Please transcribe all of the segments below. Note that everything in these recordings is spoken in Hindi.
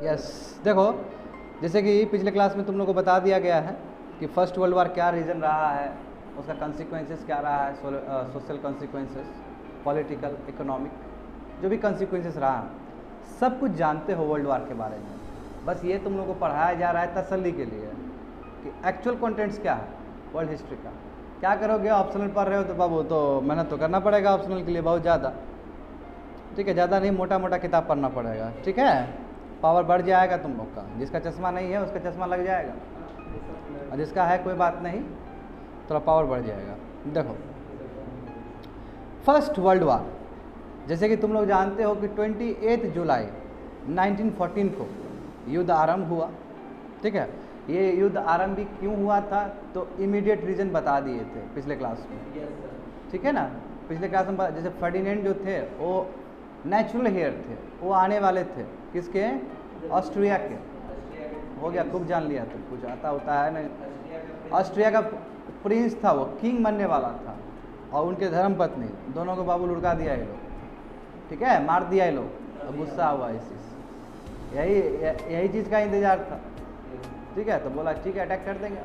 यस देखो, जैसे कि पिछले क्लास में तुम लोग को बता दिया गया है कि फर्स्ट वर्ल्ड वार क्या रीज़न रहा है, उसका कंसिक्वेंसेस क्या रहा है, सोशल कंसिक्वेंसेस, पॉलिटिकल, इकोनॉमिक, जो भी कंसिक्वेंसेस रहा, सब कुछ जानते हो वर्ल्ड वार के बारे में। बस ये तुम लोग को पढ़ाया जा रहा है तसल्ली के लिए कि एक्चुअल कंटेंट्स क्या है वर्ल्ड हिस्ट्री का। क्या करोगे, ऑप्शनल पढ़ रहे हो तो बाबू तो मेहनत तो करना पड़ेगा ऑप्शनल के लिए बहुत ज़्यादा, ठीक है। ज़्यादा नहीं, मोटा मोटा किताब पढ़ना पड़ेगा, ठीक है। पावर बढ़ जाएगा तुम लोग का। जिसका चश्मा नहीं है उसका चश्मा लग जाएगा, और जिसका है कोई बात नहीं, थोड़ा पावर बढ़ जाएगा। देखो, फर्स्ट वर्ल्ड वार, जैसे कि तुम लोग जानते हो कि 28 जुलाई 1914 को युद्ध आरंभ हुआ, ठीक है। ये युद्ध आरंभ भी क्यों हुआ था तो इमीडिएट रीज़न बता दिए थे पिछले क्लास में, ठीक है ना। पिछले क्लास में जैसे फर्डिनेंड जो थे वो नेचुरल हेयर थे, वो आने वाले थे किसके, ऑस्ट्रिया के। हो गया, खूब जान लिया तुम, कुछ आता होता है नहीं। ऑस्ट्रिया का प्रिंस था, वो किंग बनने वाला था, और उनके धर्मपत्नी, दोनों को बाबू लुढ़का दिया ये लोग, ठीक है, मार दिया ये लोग। अब गुस्सा हुआ इस चीज़, यही चीज़ का इंतजार था, ठीक है। तो बोला ठीक है अटैक कर देंगे।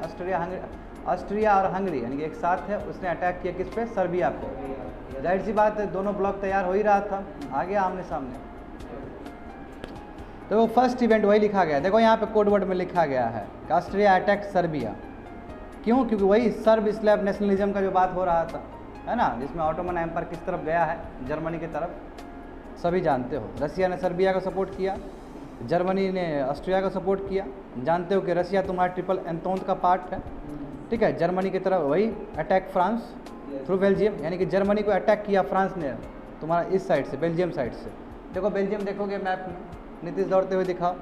ऑस्ट्रिया और हंगरी यानी कि एक साथ है, उसने अटैक किया किस पे, सर्बिया पे। जाहिर सी बात है, दोनों ब्लॉक तैयार हो ही रहा था, आ गया आमने सामने। तो वो फर्स्ट इवेंट वही लिखा गया, देखो यहाँ पे कोड वर्ड में लिखा गया है, ऑस्ट्रिया अटैक सर्बिया। क्यों? क्योंकि वही सर्ब स्लैब नेशनलिज्म का जो बात हो रहा था, है ना, जिसमें ऑटोमन एम्पायर किस तरफ गया है, जर्मनी की तरफ, सभी जानते हो। रसिया ने सर्बिया को सपोर्ट किया, जर्मनी ने ऑस्ट्रिया को सपोर्ट किया। जानते हो कि रसिया तुम्हारा ट्रिपल एंटोंत का पार्ट है, ठीक है। जर्मनी की तरफ वही अटैक फ्रांस थ्रू बेल्जियम, यानी कि जर्मनी को अटैक किया फ्रांस ने तुम्हारा इस साइड से, बेल्जियम साइड से। देखो बेल्जियम देखोगे मैप में, नीतीश दौड़ते हुए दिखाओ,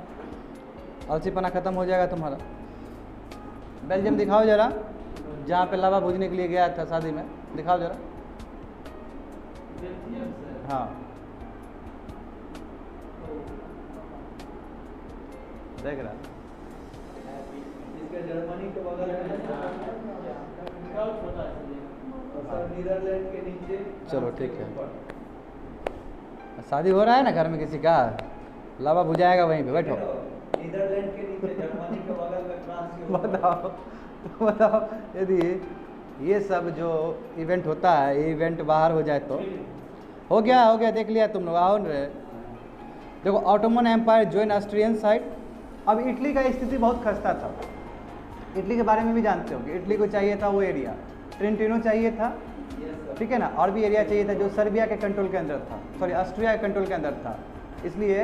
आलसीपना खत्म हो जाएगा तुम्हारा। बेल्जियम दिखाओ जरा, जहाँ पे लावा भूजने के लिए गया था शादी में, दिखाओ जरा। हाँ देख रहा, जर्मनी के बगल में नीदरलैंड के नीचे। चलो ठीक है, शादी हो रहा है ना घर में किसी का, लावा भुजाएगा वहीं पे, बैठो। नीदरलैंड के नीचे, जर्मनी के बगल में फ्रांस। बताओ यदि ये सब जो इवेंट होता है, ये इवेंट बाहर हो जाए तो हो गया, देख लिया तुम लोग। आओ रे, देखो Ottoman empire join Austrian side. अब इटली का स्थिति बहुत खस्ता था, इटली के बारे में भी जानते हो कि इटली को चाहिए था वो एरिया, ट्रेंटिनो चाहिए था, ठीक है ना, और भी एरिया चाहिए था जो सर्बिया के कंट्रोल के अंदर था, सॉरी ऑस्ट्रिया के कंट्रोल के अंदर था। इसलिए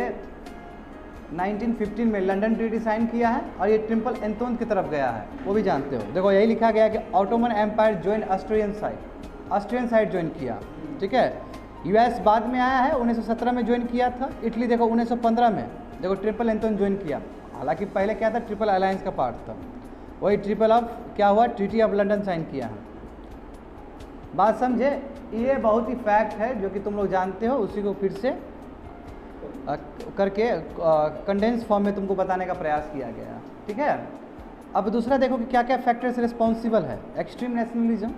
1915 में लंदन ट्रीटी साइन किया है, और ये ट्रिपल एंटोंत की तरफ गया है, वो भी जानते हो। देखो यही लिखा गया कि Ottoman empire join Austrian side join किया, ठीक है। यूएस बाद में आया है, 1917 में ज्वाइन किया था। इटली देखो 1915 में देखो ट्रिपल एंटोन ज्वाइन किया। हालांकि पहले क्या था, ट्रिपल अलायंस का पार्ट था, वही ट्रिपल ऑफ क्या हुआ, ट्रीटी ऑफ लंदन साइन किया है। बात समझे, ये बहुत ही फैक्ट है जो कि तुम लोग जानते हो, उसी को फिर से करके कंडेंस फॉर्म में तुमको बताने का प्रयास किया गया, ठीक है। अब दूसरा देखो कि क्या क्या फैक्टर्स रिस्पॉन्सिबल है। एक्सट्रीम नेशनलिज्म,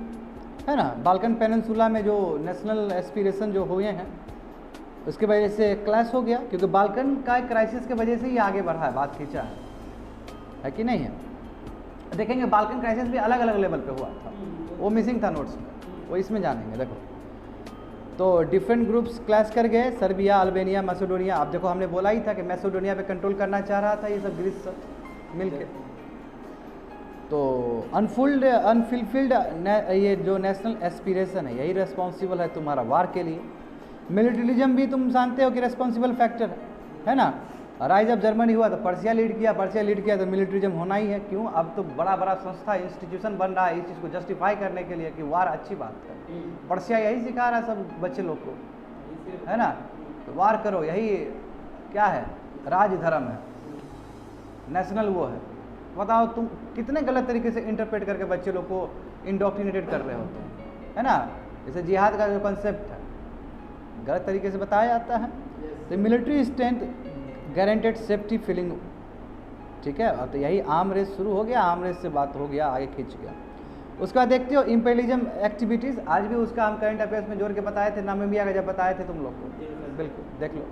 है ना, बाल्कन पेनिनसुला में जो नेशनल एस्पिरेशन जो हुए हैं उसके वजह से क्लैश हो गया, क्योंकि बाल्कन का क्राइसिस के वजह से ही आगे बढ़ा है, बात खींचा है कि नहीं है। देखेंगे बाल्कन क्राइसिस भी अलग अलग लेवल पे हुआ था, वो मिसिंग था नोट्स में, वो इसमें जानेंगे। देखो तो डिफरेंट ग्रुप्स क्लैश कर गए, सर्बिया, अल्बेनिया, मैसेडोनिया। अब देखो हमने बोला ही था कि मैसेडोनिया पे कंट्रोल करना चाह रहा था ये सब ग्रीस सब मिलके। तो अनफुलफिल्ड ये जो नेशनल एस्पिरेशन है, यही रेस्पॉन्सिबल है तुम्हारा वार के लिए। मिलिट्रिज्म भी तुम जानते हो कि रेस्पॉन्सिबल फैक्टर है ना। राइज ऑफ जर्मनी हुआ तो पर्सिया लीड किया तो मिलिट्रिज्म होना ही है। क्यों? अब तो बड़ा बड़ा संस्था इंस्टीट्यूशन बन रहा है इस चीज़ को जस्टिफाई करने के लिए कि वार अच्छी बात है। पर्सिया यही सिखा रहा है सब बच्चे लोग को, है ना, तो वार करो, यही क्या है, राज धर्म है, नेशनल वो है। बताओ तुम कितने गलत तरीके से इंटरप्रेट करके बच्चे लोग को इंडोक्ट्रिनेटेड कर रहे हो तुम, है ना। जैसे जिहाद का जो कंसेप्ट है गलत तरीके से बताया जाता है। तो military strength guaranteed safety feeling, ठीक है। तो यही आर्म रेस शुरू हो गया, आर्म रेस से बात हो गया, आगे खींच गया। उसके बाद देखते हो इंपेरियलिज्म एक्टिविटीज़, आज भी उसका हम करंट अफेयर्स में जोड़ के बताए थे, नामीबिया का जब बताए थे तुम लोग को, बिल्कुल देख लो।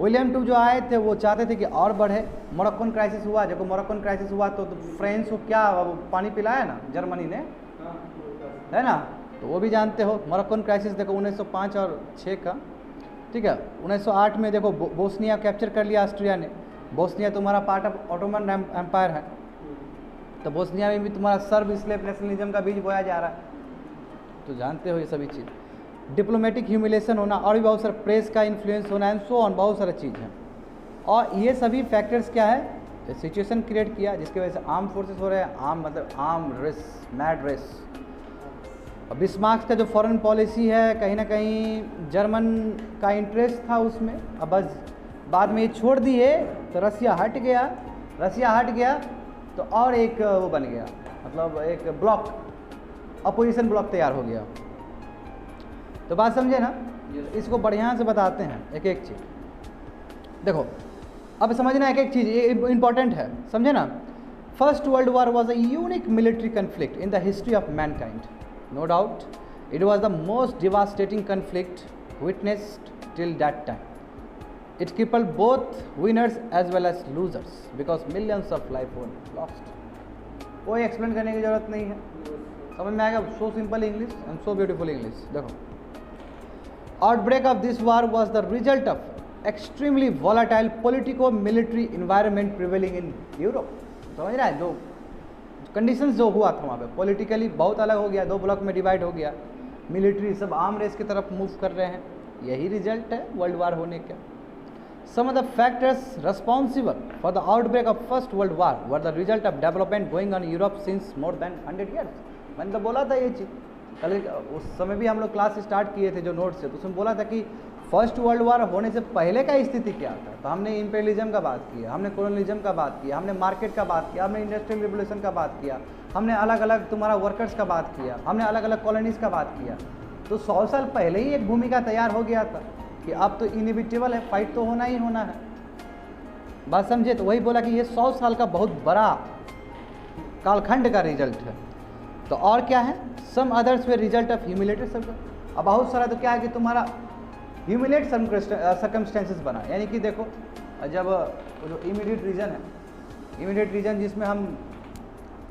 विलियम टू जो आए थे वो चाहते थे कि और बढ़े। मोरक्कन क्राइसिस हुआ, जब मोरक्कन क्राइसिस हुआ तो फ्रांस को क्या पानी पिलाया ना जर्मनी ने, है ना, तो वो भी जानते हो। मोरक्कन क्राइसिस देखो 1905 और 6 का, ठीक है। 1908 में देखो बोस्निया कैप्चर कर लिया ऑस्ट्रिया ने। बोस्निया तुम्हारा पार्ट ऑफ ऑटोमन एम्पायर है, तो बोस्निया में भी तुम्हारा सर्ब स्लेव नेशनलिज्म का बीज बोया जा रहा है, तो जानते हो ये सभी चीज़। डिप्लोमेटिक ह्यूमिलेशन होना और भी बहुत सारा, प्रेस का इन्फ्लुएंस होना एंड सो ऑन, बहुत सारा चीज़ है। और ये सभी फैक्टर्स क्या है, सिचुएशन क्रिएट किया जिसकी वजह से आर्म फोर्सेस हो रहे हैं, आर्म मतलब आर्म रेस, मैड रेस। और बिस्मार्क का जो फॉरेन पॉलिसी है कहीं ना कहीं जर्मन का इंटरेस्ट था उसमें, अब बस बाद में ये छोड़ दिए तो रसिया हट गया तो और एक वो बन गया, मतलब एक ब्लॉक, अपोजिशन ब्लॉक तैयार हो गया। तो बात समझे ना, इसको बढ़िया से बताते हैं एक एक चीज़। देखो अब समझना एक एक चीज़, ये इंपॉर्टेंट है, समझे ना। First world war was a unique military conflict in the history of mankind, no doubt it was the most devastating conflict witnessed till that time. It crippled both winners as well as losers because millions of life were lost. कोई एक्सप्लेन करने की ज़रूरत नहीं है, समझ में आएगा। So simple English and so beautiful English. देखो outbreak of this war was the result of extremely volatile politico military environment prevailing in Europe. समझ रहा है, जो कंडीशंस जो हुआ था वहाँ पे पॉलिटिकली बहुत अलग हो गया, 2 ब्लॉक में डिवाइड हो गया, मिलिट्री सब आर्म रेस की तरफ मूव कर रहे हैं, यही रिजल्ट है वर्ल्ड वार होने का। Some of the factors responsible for the outbreak of First World War were the result of development going on in Europe since more than 100 years. मैंने तो बोला था ये चीज़ कल, उस समय भी हम लोग क्लास स्टार्ट किए थे जो नोट से, तो उसमें बोला था कि फर्स्ट वर्ल्ड वार होने से पहले का स्थिति क्या था। तो हमने इंपेरियलिज्म का बात किया, हमने कोलोनियलिज्म का बात किया, हमने मार्केट का बात किया, हमने इंडस्ट्रियल रिवोल्यूशन का बात किया, हमने अलग अलग तुम्हारा वर्कर्स का बात किया, हमने अलग अलग कॉलोनीज़ का बात किया। तो 100 साल पहले ही एक भूमिका तैयार हो गया था कि अब तो इनएविटेबल है, फाइट तो होना ही होना है। बात समझे, तो वही बोला कि ये 100 साल का बहुत बड़ा कालखंड का रिजल्ट है। तो और क्या है, some others way result of humiliated circum. अब बहुत सारा तो क्या है कि तुम्हारा ह्यूमिलेट सर्कमस्टेंसेस बना, यानी कि देखो जब जो इमीडिएट रीजन है, इमीडिएट रीजन जिसमें हम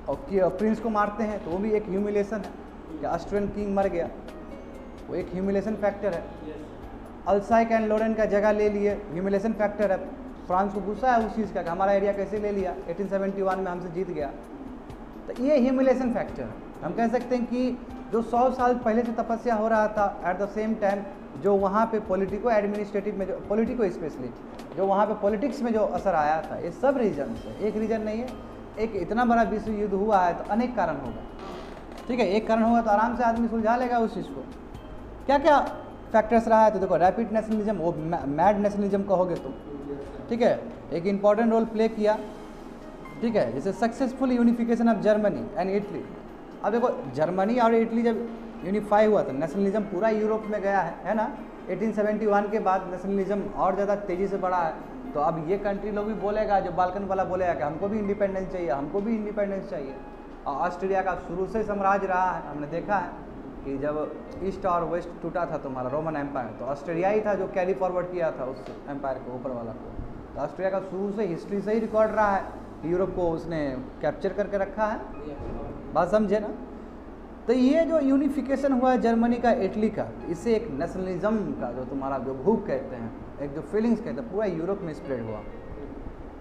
प्रिंस को मारते हैं तो वो भी एक ह्यूमिलेशन है कि ऑस्ट्रियन किंग मर गया, वो एक ह्यूमिलेशन फैक्टर है। अल्साइक एंड लोरेन का जगह ले लिए, ह्यूमिलेशन फैक्टर है। फ्रांस को गुस्सा है उस चीज़ का कि हमारा एरिया कैसे ले लिया, 1871 में हमसे जीत गया, तो ये ह्यूमिलेशन फैक्टर है। हम कह सकते हैं कि जो 100 साल पहले से तपस्या हो रहा था, एट द सेम टाइम जो वहाँ पे पॉलिटिको एडमिनिस्ट्रेटिव में, जो पॉलिटिको स्पेशली जो वहाँ पे पॉलिटिक्स में जो असर आया था, ये सब रीजन से, एक रीजन नहीं है। एक इतना बड़ा विश्व युद्ध हुआ है तो अनेक कारण होगा, ठीक है, एक कारण होगा तो आराम से आदमी सुलझा लेगा उस चीज़ को। क्या क्या फैक्टर्स रहा है, तो देखो रैपिड नेशनलिज्म, वो मैड नेशनलिज्म कहोगे तो, ठीक है, एक इम्पॉर्टेंट रोल प्ले किया, ठीक है, जैसे successful unification of Germany and Italy. अब देखो जर्मनी और इटली जब यूनिफाई हुआ तो नेशनलिज्म पूरा यूरोप में गया है ना। 1871 के बाद नेशनलिज्म और ज़्यादा तेज़ी से बढ़ा है। तो अब ये कंट्री लोग भी बोलेगा, जो बाल्कन वाला बोलेगा कि हमको भी इंडिपेंडेंस चाहिए, हमको भी इंडिपेंडेंस चाहिए। और ऑस्ट्रेलिया का शुरू से साम्राज्य रहा है, हमने देखा है कि जब ईस्ट और वेस्ट टूटा था तुम्हारा रोमन एम्पायर, तो ऑस्ट्रेलिया ही था जो कैरी फॉरवर्ड किया था उस एम्पायर को, ऊपर वाला को। तो ऑस्ट्रेलिया का शुरू से हिस्ट्री से ही रिकॉर्ड रहा है, यूरोप को उसने कैप्चर करके रखा है। बात समझे ना। तो ये जो यूनिफिकेशन हुआ है जर्मनी का, इटली का, इससे एक नेशनलिज्म का जो तुम्हारा जो भूख कहते हैं, एक जो फीलिंग्स कहते हैं, पूरा यूरोप में स्प्रेड हुआ,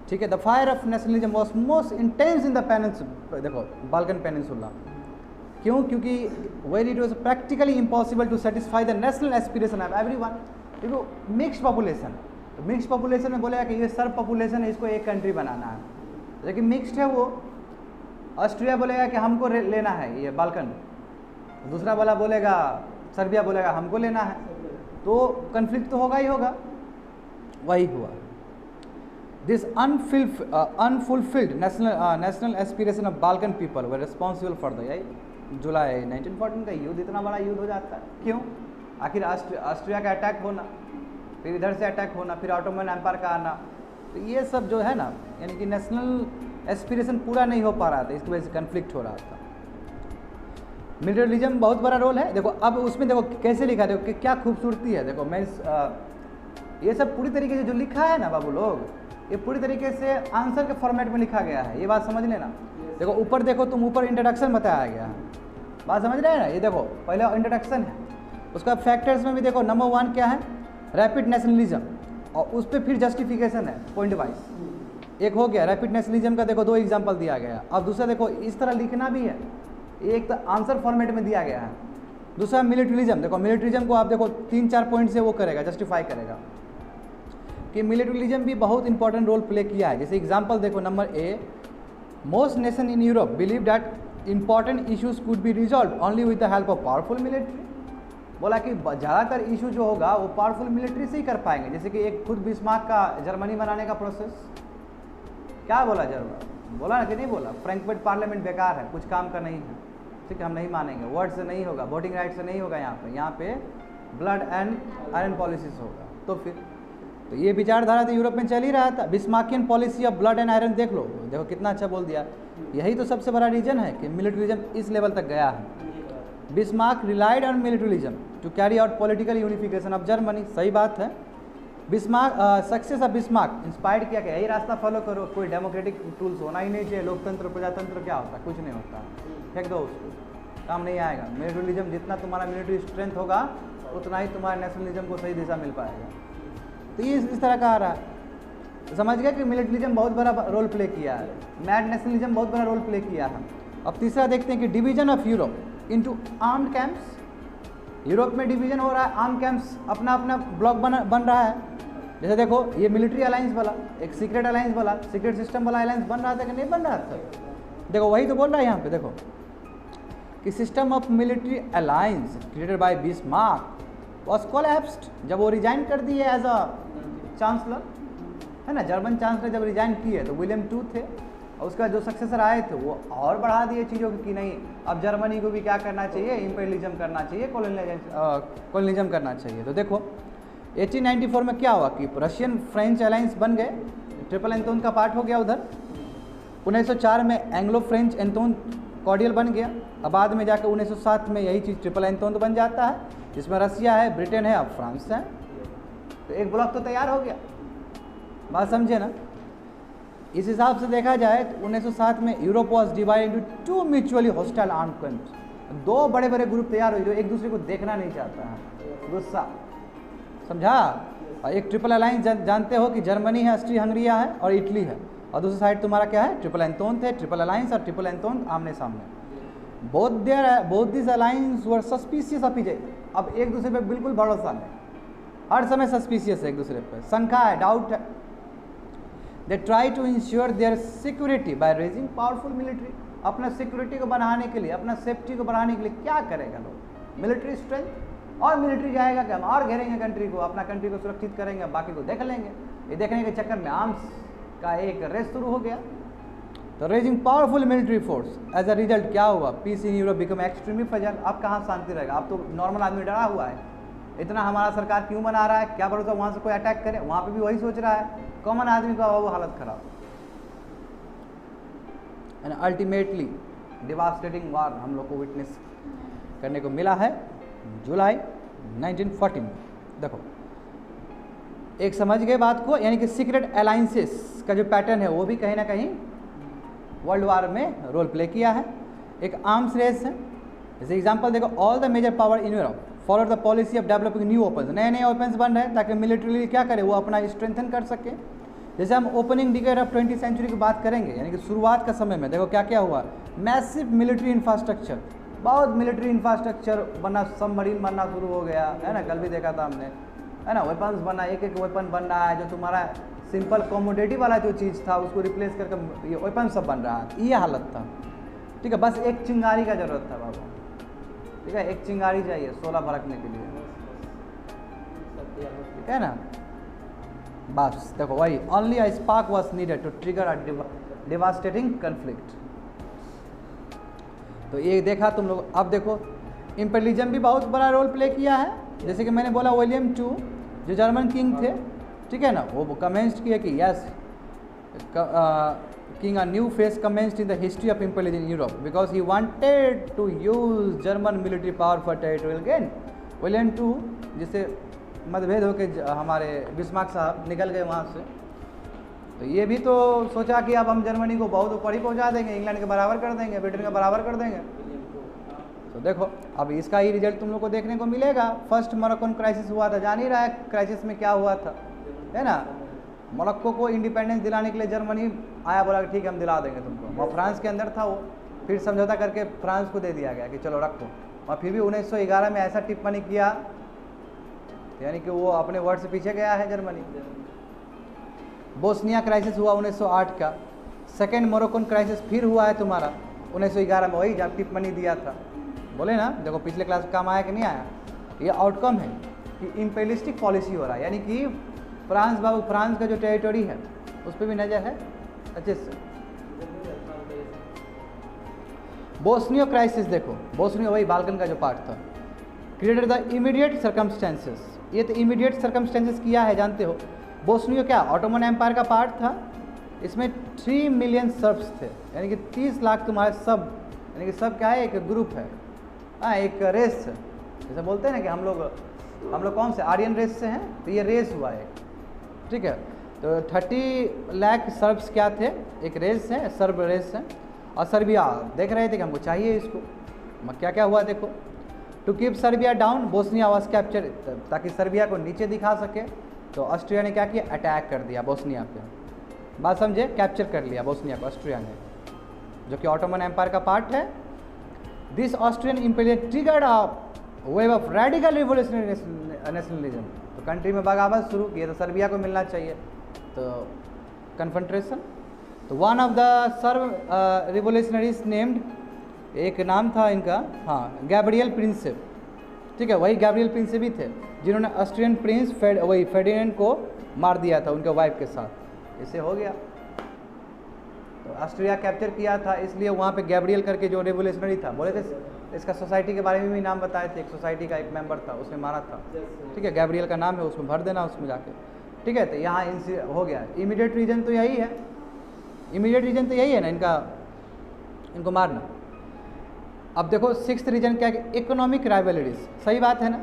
ठीक है। The fire of nationalism was most intense in the peninsula, देखो बाल्कन पेनिनसुला। क्यों? क्योंकि where it was practically impossible to satisfy the national aspiration of every one. देखो मिक्सड पॉपुलेशन, तो मिक्सड पॉपुलेशन में बोलेगा कि ये सर्ब पॉपुलेशन है, इसको एक कंट्री बनाना है, लेकिन मिक्सड है वो। ऑस्ट्रिया बोलेगा कि हमको लेना है ये बाल्कन, दूसरा वाला बोलेगा, सर्बिया बोलेगा हमको लेना है, तो कन्फ्लिक्ट तो होगा ही होगा। वही हुआ। This unfulfilled national aspiration of Balkan people were responsible for the, यही जुलाई 1914 का युद्ध, इतना बड़ा युद्ध हो जाता है क्यों? आखिर ऑस्ट्रिया का अटैक होना, फिर इधर से अटैक होना, फिर ऑटोमन एम्पायर का आना, तो ये सब जो है ना, यानी कि नेशनल एस्पिरेशन पूरा नहीं हो पा रहा था, इसकी वजह से कन्फ्लिक्ट हो रहा था। मिलिटरिज्म बहुत बड़ा रोल है। देखो अब उसमें देखो कैसे लिखा, देखो कि क्या खूबसूरती है। देखो मैं ये सब पूरी तरीके से जो लिखा है ना बाबू लोग, ये पूरी तरीके से आंसर के फॉर्मेट में लिखा गया है, ये बात समझ लेना। देखो ऊपर देखो तुम, ऊपर इंट्रोडक्शन बताया गया है, बात समझ रहे हैं ना। ये देखो पहले इंट्रोडक्शन है, उसका फैक्टर्स में भी देखो नंबर 1 क्या है, रैपिड नेशनलिज्म, और उस पर फिर जस्टिफिकेशन है पॉइंट वाइज। एक हो गया रैपिड नेशनलिज्म का, देखो 2 एग्जाम्पल दिया गया है। अब दूसरा देखो इस तरह लिखना भी है, एक तो आंसर फॉर्मेट में दिया गया है। दूसरा मिलिट्रिज्म, देखो मिलिट्रिज्म को आप देखो 3-4 पॉइंट से वो करेगा, जस्टिफाई करेगा कि मिलिट्रिज्म भी बहुत इंपॉर्टेंट रोल प्ले किया है। जैसे एग्जांपल देखो number A, most nation in Europe believe that important issues could be resolve only with the help of powerful military. बोला कि ज़्यादातर इशू जो होगा वो पावरफुल मिलिट्री से ही कर पाएंगे। जैसे कि एक खुद बिस्मार्क का जर्मनी बनाने का प्रोसेस, क्या बोला जर्मनी, बोला ना कि नहीं बोला, फ्रैंकफर्ट पार्लियामेंट बेकार है, कुछ काम का नहीं है, ठीक है हम नहीं मानेंगे, वर्ड से नहीं होगा, वोटिंग राइट से नहीं होगा, यहाँ पे ब्लड एंड आयरन पॉलिसीज होगा। तो फिर तो ये विचारधारा तो यूरोप में चल ही रहा था। Bismarckian policy of blood and iron देख लो, देखो कितना अच्छा बोल दिया। यही तो सबसे बड़ा रीजन है कि मिलिट्रिज्म इस लेवल तक गया है। Bismarck relied on militarism to carry out political unification of Germany, सही बात है। Bismarck success of Bismarck inspired किया गया, यही रास्ता फॉलो करो, कोई डेमोक्रेटिक टूल्स होना ही नहीं चाहिए, लोकतंत्र प्रजातंत्र क्या होता है, कुछ नहीं होता, फेंक दो उसको, काम नहीं आएगा। मिलिट्रिज्म जितना तुम्हारा मिलिट्री स्ट्रेंथ होगा उतना ही तुम्हारे नेशनलिज्म को सही दिशा मिल पाएगा। तो ये इस तरह का आ रहा है, समझ गया कि मिलिट्रिज्म बहुत बड़ा रोल प्ले किया है, मैड नेशनलिज्म बहुत बड़ा रोल प्ले किया है। अब तीसरा देखते हैं कि division of Europe into armed camps. Europe में डिवीजन हो रहा है, आर्म कैंप्स अपना अपना ब्लॉक बन रहा है। जैसे देखो ये मिलिट्री अलायंस वाला, एक सीक्रेट अलायंस वाला, सीक्रेट सिस्टम वाला अलायंस बन रहा था कि नहीं बन रहा था। देखो वही तो बोल रहा है यहाँ पे, देखो कि system of military alliance created by Bismarck was collapsed, जब वो रिजाइन कर दिए एज अ चांसलर, है ना, जर्मन चांसलर जब रिजाइन किए तो विलियम II थे, और उसका जो सक्सेसर आए थे वो और बढ़ा दिए चीज़ों को कि नहीं अब जर्मनी को भी क्या करना चाहिए, इम्पेरियलिज्म करना चाहिए, कॉलोनिज्म करना चाहिए। तो देखो 1894 में क्या हुआ कि रशियन फ्रेंच अलायंस बन गए, ट्रिपल एंटोन का पार्ट हो गया उधर। 1904 में एंग्लो फ्रेंच एंटोन कॉर्डियल बन गया। अब बाद में जाकर 1907 में यही चीज़ ट्रिपल एंटोन बन जाता है, जिसमें रसिया है, ब्रिटेन है, अब फ्रांस है। तो एक ब्लॉक तो तैयार हो गया, बात समझे ना। इस हिसाब से देखा जाए तो 1907 में Europe was divided into 2 mutually hostile armed countries. 2 बड़े बड़े ग्रुप तैयार हुए जो एक दूसरे को देखना नहीं चाहता है, गुस्सा, समझा। और एक ट्रिपल अलायंस जानते हो कि जर्मनी है, ऑस्ट्रिया हंगरिया है और इटली है, और दूसरी साइड तुम्हारा क्या है, ट्रिपल एंटोन थे, ट्रिपल अलायंस और ट्रिपल एंटोन आमने सामने। Both this alliance were suspicious of each other. अब एक दूसरे पे बिल्कुल भरोसा नहीं, हर समय सस्पिशियस है एक दूसरे पे, शंका है, डाउट है। They try to ensure their security by raising powerful military. अपना सिक्योरिटी को बढ़ाने के लिए, अपना सेफ्टी को बढ़ाने के लिए क्या करेगा लोग, मिलिट्री स्ट्रेंथ, और मिलिट्री जाएगा कि हम और घेरेंगे कंट्री को, अपना कंट्री को सुरक्षित करेंगे, बाकी को देख लेंगे। ये देखने के चक्कर में आर्म्स का एक रेस शुरू हो गया। तो raising powerful military force as a result क्या हुआ, peace in Europe become extremely fragile. अब कहाँ शांति रहेगा, अब तो नॉर्मल आदमी डरा हुआ है, इतना हमारा सरकार क्यों बना रहा है, क्या भरोसा वहाँ से कोई अटैक करे, वहाँ पे भी वही सोच रहा है, कॉमन आदमी का वो हालत खराब। एंड अल्टीमेटली डिवास्टेटिंग वार हम लोग को विटनेस करने को मिला है जुलाई 1940 में। देखो एक समझ गए बात को, यानी कि सीक्रेट अलायंसेस का जो पैटर्न है वो भी कहीं ना कहीं वर्ल्ड वार में रोल प्ले किया है। एक आर्म्स रेस है, जैसे एग्जांपल देखो, all the major power in Europe follow the policy of developing new weapons. नए नए ओपन्स बन रहे हैं ताकि मिलिट्रीली क्या करे, वो अपना स्ट्रेंथन कर सके। जैसे हम opening decade of 20th century की बात करेंगे, यानी कि शुरुआत का समय में देखो क्या क्या हुआ, मैसिव मिलिट्री इंफ्रास्ट्रक्चर, बहुत मिलिट्री इंफ्रास्ट्रक्चर बनना, सबमरीन बनना शुरू हो गया है ना, कल भी देखा था हमने, है ना, वेपन्स बना, एक एक वेपन बन रहा है, जो तुम्हारा सिंपल कॉमोडिटी वाला जो चीज़ था उसको रिप्लेस करके ये वेपन सब बन रहा है, ये हालत था। ठीक है, बस एक चिंगारी का जरूरत था बाबू, ठीक है, एक चिंगारी चाहिए 16 भड़कने के लिए, ठीक है ना। बस देखो वही, only a spark was needed to trigger a devastating conflict. तो ये देखा तुम लोग। अब देखो इम्पेरियलिज्म भी बहुत बड़ा रोल प्ले किया है। जैसे कि मैंने बोला विलियम II जो जर्मन किंग थे, ठीक है ना, वो कमेंस्ड किए कि yes king a new face commenced in the history of imperialism in Europe because he wanted to use German military power for territorial gain. William II जिसे मतभेद होकर हमारे बिस्मार्क साहब निकल गए वहाँ से। तो ये भी तो सोचा कि अब हम जर्मनी को बहुत ऊपर ही पहुँचा देंगे, इंग्लैंड के बराबर कर देंगे, ब्रिटेन का बराबर कर देंगे। तो देखो अब इसका ही रिजल्ट तुम लोग को देखने को मिलेगा। फर्स्ट मोरक्कन क्राइसिस हुआ था, जान ही रहा है क्राइसिस में क्या हुआ था, है ना। मोरक्को को इंडिपेंडेंस दिलाने के लिए जर्मनी आया, बोला कि ठीक है हम दिला देंगे तुमको। और फ्रांस के अंदर था वो, फिर समझौता करके फ्रांस को दे दिया गया कि चलो रखो। और फिर भी 1911 में ऐसा टिप्पणी किया, यानी कि वो अपने वर्ड से पीछे गया है जर्मनी। बोस्निया क्राइसिस हुआ 1908 का। सेकेंड मोरक्कन क्राइसिस फिर हुआ है तुम्हारा 1911 में, वही जब टिप्पणी दिया था। बोले ना, देखो पिछले क्लास काम आया कि नहीं आया। ये आउटकम है कि इम्पेरियलिस्टिक पॉलिसी हो रहा है, यानी कि फ्रांस बाबू, फ्रांस का जो टेरिटरी है उस पर भी नज़र है अच्छे से। बोस्निया क्राइसिस देखो, बोस्निया वही बाल्कन का जो पार्ट था। क्रिएटेड द इमीडिएट सर्कमस्टेंसेस, ये तो इमीडिएट सर्कमस्टेंसेस किया है, जानते हो। बोस्निया क्या ऑटोमन एम्पायर का पार्ट था, इसमें 3 मिलियन सर्ब्स थे, यानी कि 30 लाख तुम्हारे सब, यानी कि सब क्या है, एक ग्रुप है, हाँ एक रेस है। जैसे बोलते हैं ना कि हम लोग कौन से आर्यन रेस से हैं, तो ये रेस हुआ एक, ठीक है। तो 30 लाख सर्ब्स क्या थे, एक रेस है, सर्ब रेस है। और सर्बिया देख रहे थे कि हमको चाहिए इसको, क्या क्या हुआ देखो। To keep Serbia down Bosnia was capture, ताकि सर्बिया को नीचे दिखा सके, तो ऑस्ट्रिया ने क्या किया, अटैक कर दिया बोस्निया पे। बात समझे, कैप्चर कर लिया बोस्निया को ऑस्ट्रिया ने, जो कि ऑटोमन एम्पायर का पार्ट है। This Austrian imperial triggered a wave of radical revolutionary nationalism, तो कंट्री में बगावत शुरू की, तो सर्बिया को मिलना चाहिए, तो कन्फंट्रेशन। तो one of the SERB revolutionaries named, एक नाम था इनका, हाँ गैब्रियल प्रिंसेप, ठीक है, वही गैब्रियल प्रिंसेप ही थे जिन्होंने ऑस्ट्रियन प्रिंस वही फेर्डिनेंड को मार दिया था उनके वाइफ के साथ। इससे हो गया, तो ऑस्ट्रिया कैप्चर किया था, इसलिए वहाँ पे गैब्रियल करके जो रेवोल्यूशनरी था, बोले थे इसका सोसाइटी के बारे में भी नाम बताए थे, एक सोसाइटी का एक मेंबर था, उसने मारा था, ठीक है, गैब्रियल का नाम है, उसमें भर देना उसमें जाके, ठीक है। तो यहाँ इनसे हो गया। इमीडिएट रीजन तो यही है, इमीडिएट रीजन तो यही है ना इनका, इनको मारना। अब देखो 6th रीजन क्या है, इकोनॉमिक राइवलरीज, सही बात है ना,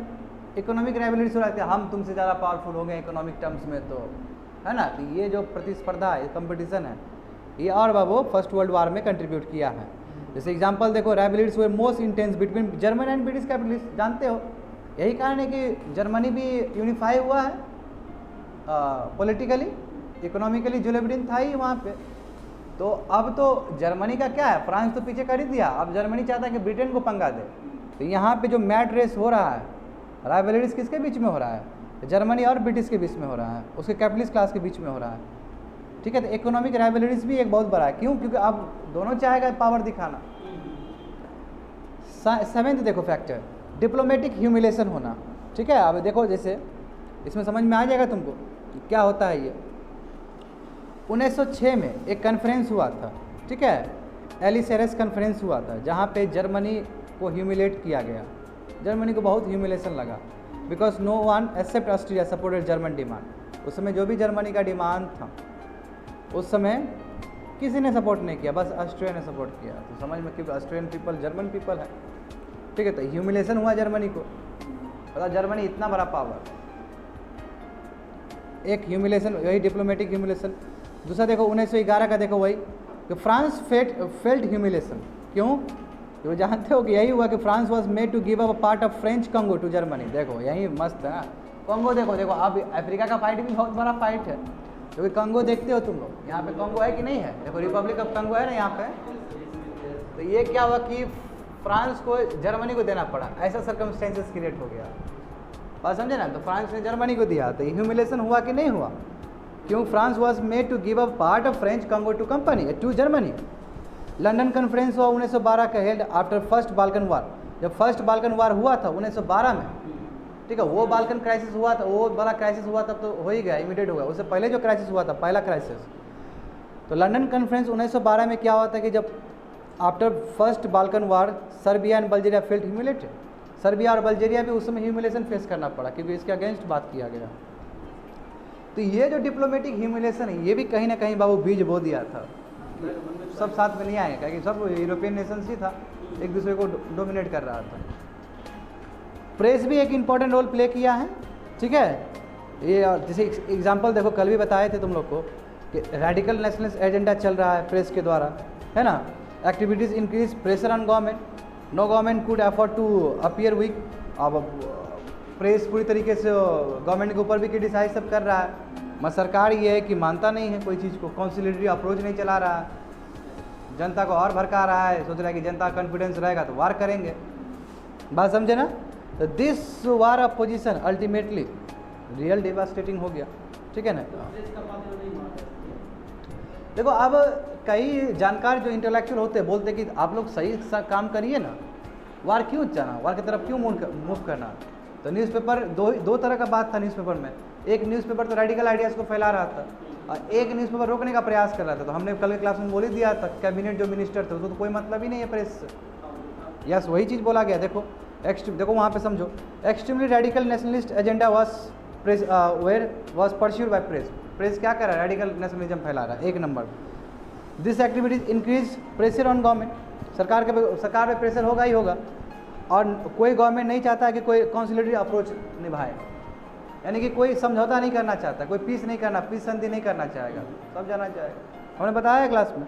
इकोनॉमिक राइवलरीज हो रहा है, हम तुमसे ज़्यादा पावरफुल हो गए इकोनॉमिक टर्म्स में, तो है ना। तो ये जो प्रतिस्पर्धा है, कंपटीशन है, ये और बाबू फर्स्ट वर्ल्ड वार में कंट्रीब्यूट किया है। जैसे एग्जांपल देखो, rivalries way most intense between German and British capitalist, जानते हो यही कारण है कि जर्मनी भी यूनिफाई हुआ है पॉलिटिकली, इकोनॉमिकली जो लिबरेशन था ही वहाँ पे। तो अब तो जर्मनी का क्या है, फ्रांस तो पीछे कर ही दिया, अब जर्मनी चाहता है कि ब्रिटेन को पंगा दे। तो यहाँ पे जो मैट रेस हो रहा है, राइवलरीज किसके बीच में हो रहा है, जर्मनी और ब्रिटिश के बीच में हो रहा है, उसके कैपिटलिस्ट क्लास के बीच में हो रहा है, ठीक है। तो इकोनॉमिक राइवलरीज भी एक बहुत बड़ा है, क्यों, क्योंकि अब दोनों चाहेगा पावर दिखाना। 7th देखो फैक्टर, डिप्लोमेटिक ह्यूमिलेशन होना, ठीक है। अब देखो जैसे इसमें समझ में आ जाएगा तुमको क्या होता है ये। 1906 में एक कॉन्फ्रेंस हुआ था, ठीक है, एलिसेरस कॉन्फ्रेंस हुआ था, जहाँ पे जर्मनी को ह्यूमिलेट किया गया। जर्मनी को बहुत ह्यूमिलेशन लगा, because no one except Austria supported German demand. उस समय जो भी जर्मनी का डिमांड था, उस समय किसी ने सपोर्ट नहीं किया, बस ऑस्ट्रिया ने सपोर्ट किया। तो समझ में कि ऑस्ट्रियन पीपल जर्मन पीपल है, ठीक है। तो ह्यूमिलेशन हुआ जर्मनी को, पता जर्मनी इतना बड़ा पावर, एक ह्यूमिलेशन, वही डिप्लोमेटिक ह्यूमिलेशन। दूसरा देखो 1911 का, देखो वही कि फ्रांस फेल्ट ह्यूमिलेशन, क्यों, तो जानते हो कि यही हुआ कि France was made to give up a part of French Congo to Germany. देखो यही मस्त है ना, कंगो देखो, देखो अब अफ्रीका का फाइट भी बहुत बड़ा फाइट है, क्योंकि कंगो देखते हो तुम लोग, यहाँ पे कंगो है कि नहीं है, देखो रिपब्लिक ऑफ कंगो है ना यहाँ पे। तो ये क्या हुआ कि फ्रांस को जर्मनी को देना पड़ा, ऐसा सर्कमस्टेंसेस क्रिएट हो गया, बात समझे ना। तो फ्रांस ने जर्मनी को दिया, तो ह्यूमिलेशन हुआ कि नहीं हुआ, क्यों, France was made to give up part of French Congo to company to Germany. London conference हुआ 1912 का, held after first Balkan war. जब फर्स्ट बाल्कन वार हुआ था 1912 में, ठीक है, वो बाल्कन क्राइसिस हुआ था, वो बड़ा क्राइसिस हुआ तब तो हो ही गया, इमीडिएट हो गया। उससे पहले जो क्राइसिस हुआ था, पहला क्राइसिस, तो लंदन कॉन्फ्रेंस 1912 में क्या हुआ था कि जब after first Balkan war Serbia and Bulgaria felt humiliated, Serbia और बल्गेरिया भी उस समय ह्यूमिलेशन फेस करना पड़ा, क्योंकि इसके अगेंस्ट बात किया गया। तो ये जो डिप्लोमेटिक ह्यूमिलेशन है, ये भी कहीं ना कहीं बाबू बीज बो दिया था, सब साथ में नहीं आए, क्योंकि सब यूरोपियन नेशंस ही था, एक दूसरे को डोमिनेट कर रहा था। प्रेस भी एक इम्पॉर्टेंट रोल प्ले किया है, ठीक है। ये जैसे एग्जांपल देखो, कल भी बताए थे तुम लोग को कि रेडिकल नेशनलिस्ट एजेंडा चल रहा है प्रेस के द्वारा, है ना। Activities increase pressure on government, no government could afford to appear weak. अब प्रेस पूरी तरीके से गवर्नमेंट के ऊपर भी क्रिटिसाइज सब कर रहा है, मगर सरकार ये है कि मानता नहीं है कोई चीज़ को, कॉन्सिलेटरी अप्रोच नहीं चला रहा है, जनता को और भड़का रहा है, सोच रहा है कि जनता का कॉन्फिडेंस रहेगा तो वार करेंगे। बात समझे ना। तो this war of position ultimately real devastating हो गया, ठीक है ना। देखो अब कई जानकार जो इंटेलेक्चुअल होते हैं बोलते कि आप लोग सही काम करिए ना, वार क्यों जाना, वार की तरफ क्यों मूव करना। तो न्यूज़पेपर दो तरह का बात था न्यूज़पेपर में। एक न्यूज़पेपर तो रेडिकल आइडियाज़ को फैला रहा था और एक न्यूज़पेपर रोकने का प्रयास कर रहा था। तो हमने कल के क्लास में बोल ही दिया था, कैबिनेट जो मिनिस्टर थे उसको तो कोई मतलब ही नहीं है प्रेस से। यस, वही चीज़ बोला गया। देखो देखो वहाँ पे समझो, extremely radical nationalist agenda was pursued by press. Press क्या कर रहा है, रेडिकल नेशनलिज्म फैला रहा है। एक number, this activities increase pressure on government, सरकार पे प्रेशर होगा ही होगा। और कोई गवर्नमेंट नहीं चाहता है कि कोई कॉन्सिलेटरी अप्रोच निभाए, यानी कि कोई समझौता नहीं करना चाहता, कोई पीस नहीं करना, पीस संधि नहीं करना चाहेगा, सब जाना चाहेगा। हमने बताया क्लास में।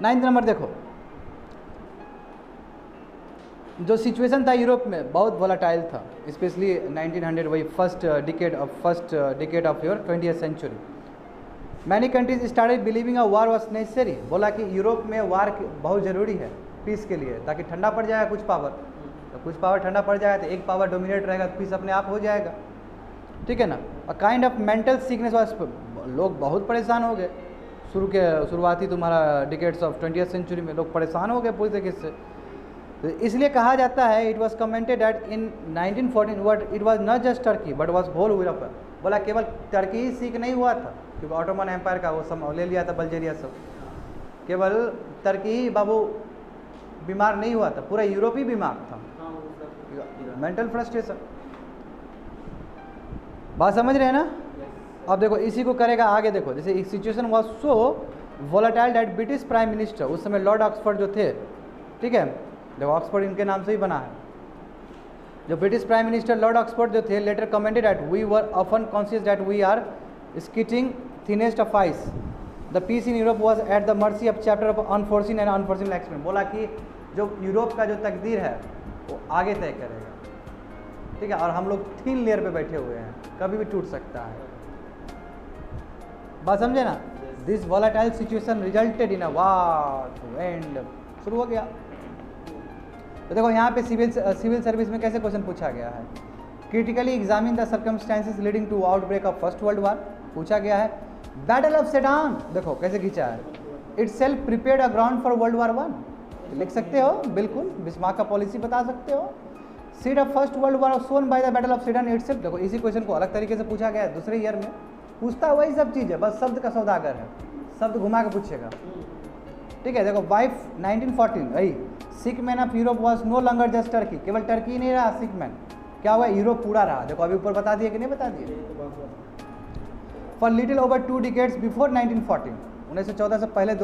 9 नंबर देखो, जो सिचुएशन था यूरोप में बहुत वोलाटाइल था, स्पेशली 1900, वही first decade of your 20th century. Many countries started believing a war was necessary. बोला कि यूरोप में वार बहुत ज़रूरी है पीस के लिए, ताकि ठंडा पड़ जाएगा कुछ पावर, तो कुछ पावर ठंडा पड़ जाएगा तो एक पावर डोमिनेट रहेगा तो पीस अपने आप हो जाएगा, ठीक है ना। A kind of mental sickness was, लोग बहुत परेशान हो गए। शुरुआती तुम्हारा डिकेड्स ऑफ 20th सेंचुरी में लोग परेशान हो गए पूरी तरीके से। तो इसलिए कहा जाता है, it was commented that in 1914 what it was not just Turkey but was whole Europe. बोला केवल टर्की ही सीख नहीं हुआ था, क्योंकि ऑटोमन एम्पायर का वो सब ले लिया था, बल्गेरिया सब, केवल टर्की ही बाबू बीमार नहीं हुआ था, पूरा यूरोप ही बीमार था, मेंटल फ्रस्ट्रेशन। बात समझ रहे हैं ना। अब देखो इसी को करेगा आगे। देखो जैसे situation was so volatile that British prime minister, उस समय लॉर्ड ऑक्सफोर्ड जो थे, ठीक है, देखो ऑक्सफोर्ड इनके नाम से ही बना है, जो British prime minister lord Oxford जो थे, later commented that we were often conscious that we are skating thinnest of ice, the peace in Europe was at the mercy of chapter of unforeseen and unforeseen experiment. बोला कि जो यूरोप का जो तकदीर है वो आगे तय करेगा, ठीक है, और हम लोग थिन लेयर पे बैठे हुए हैं, कभी भी टूट सकता है। बात समझे ना। This volatile situation resulted in a war to end, शुरू हो गया। तो देखो यहाँ पे सिविल सर्विस में कैसे क्वेश्चन पूछा गया है, critically examine the circumstances leading to outbreak of first world war पूछा गया है। बैटल ऑफ सेडान देखो कैसे खींचा है, it self prepared a ground for world War 1, लिख सकते हो बिल्कुल, बिस्मार्क का पॉलिसी बता सकते हो। Seed of first world war sown by the battle of Sedan itself. देखो इसी क्वेश्चन को अलग तरीके से पूछा गया है दूसरे ईयर में, पूछता वही सब चीज़ है, बस शब्द का सौदागर है, शब्द घुमा के पूछेगा, ठीक है। देखो वाइफ 1914 वही, sick man of Europe was no longer just Turkey, केवल टर्की नहीं रहा सिक मैन, क्या हुआ, यूरोप पूरा रहा। देखो अभी ऊपर बता दिए कि नहीं बता दिए। For little over 2 decades before 1914, 1914 से पहले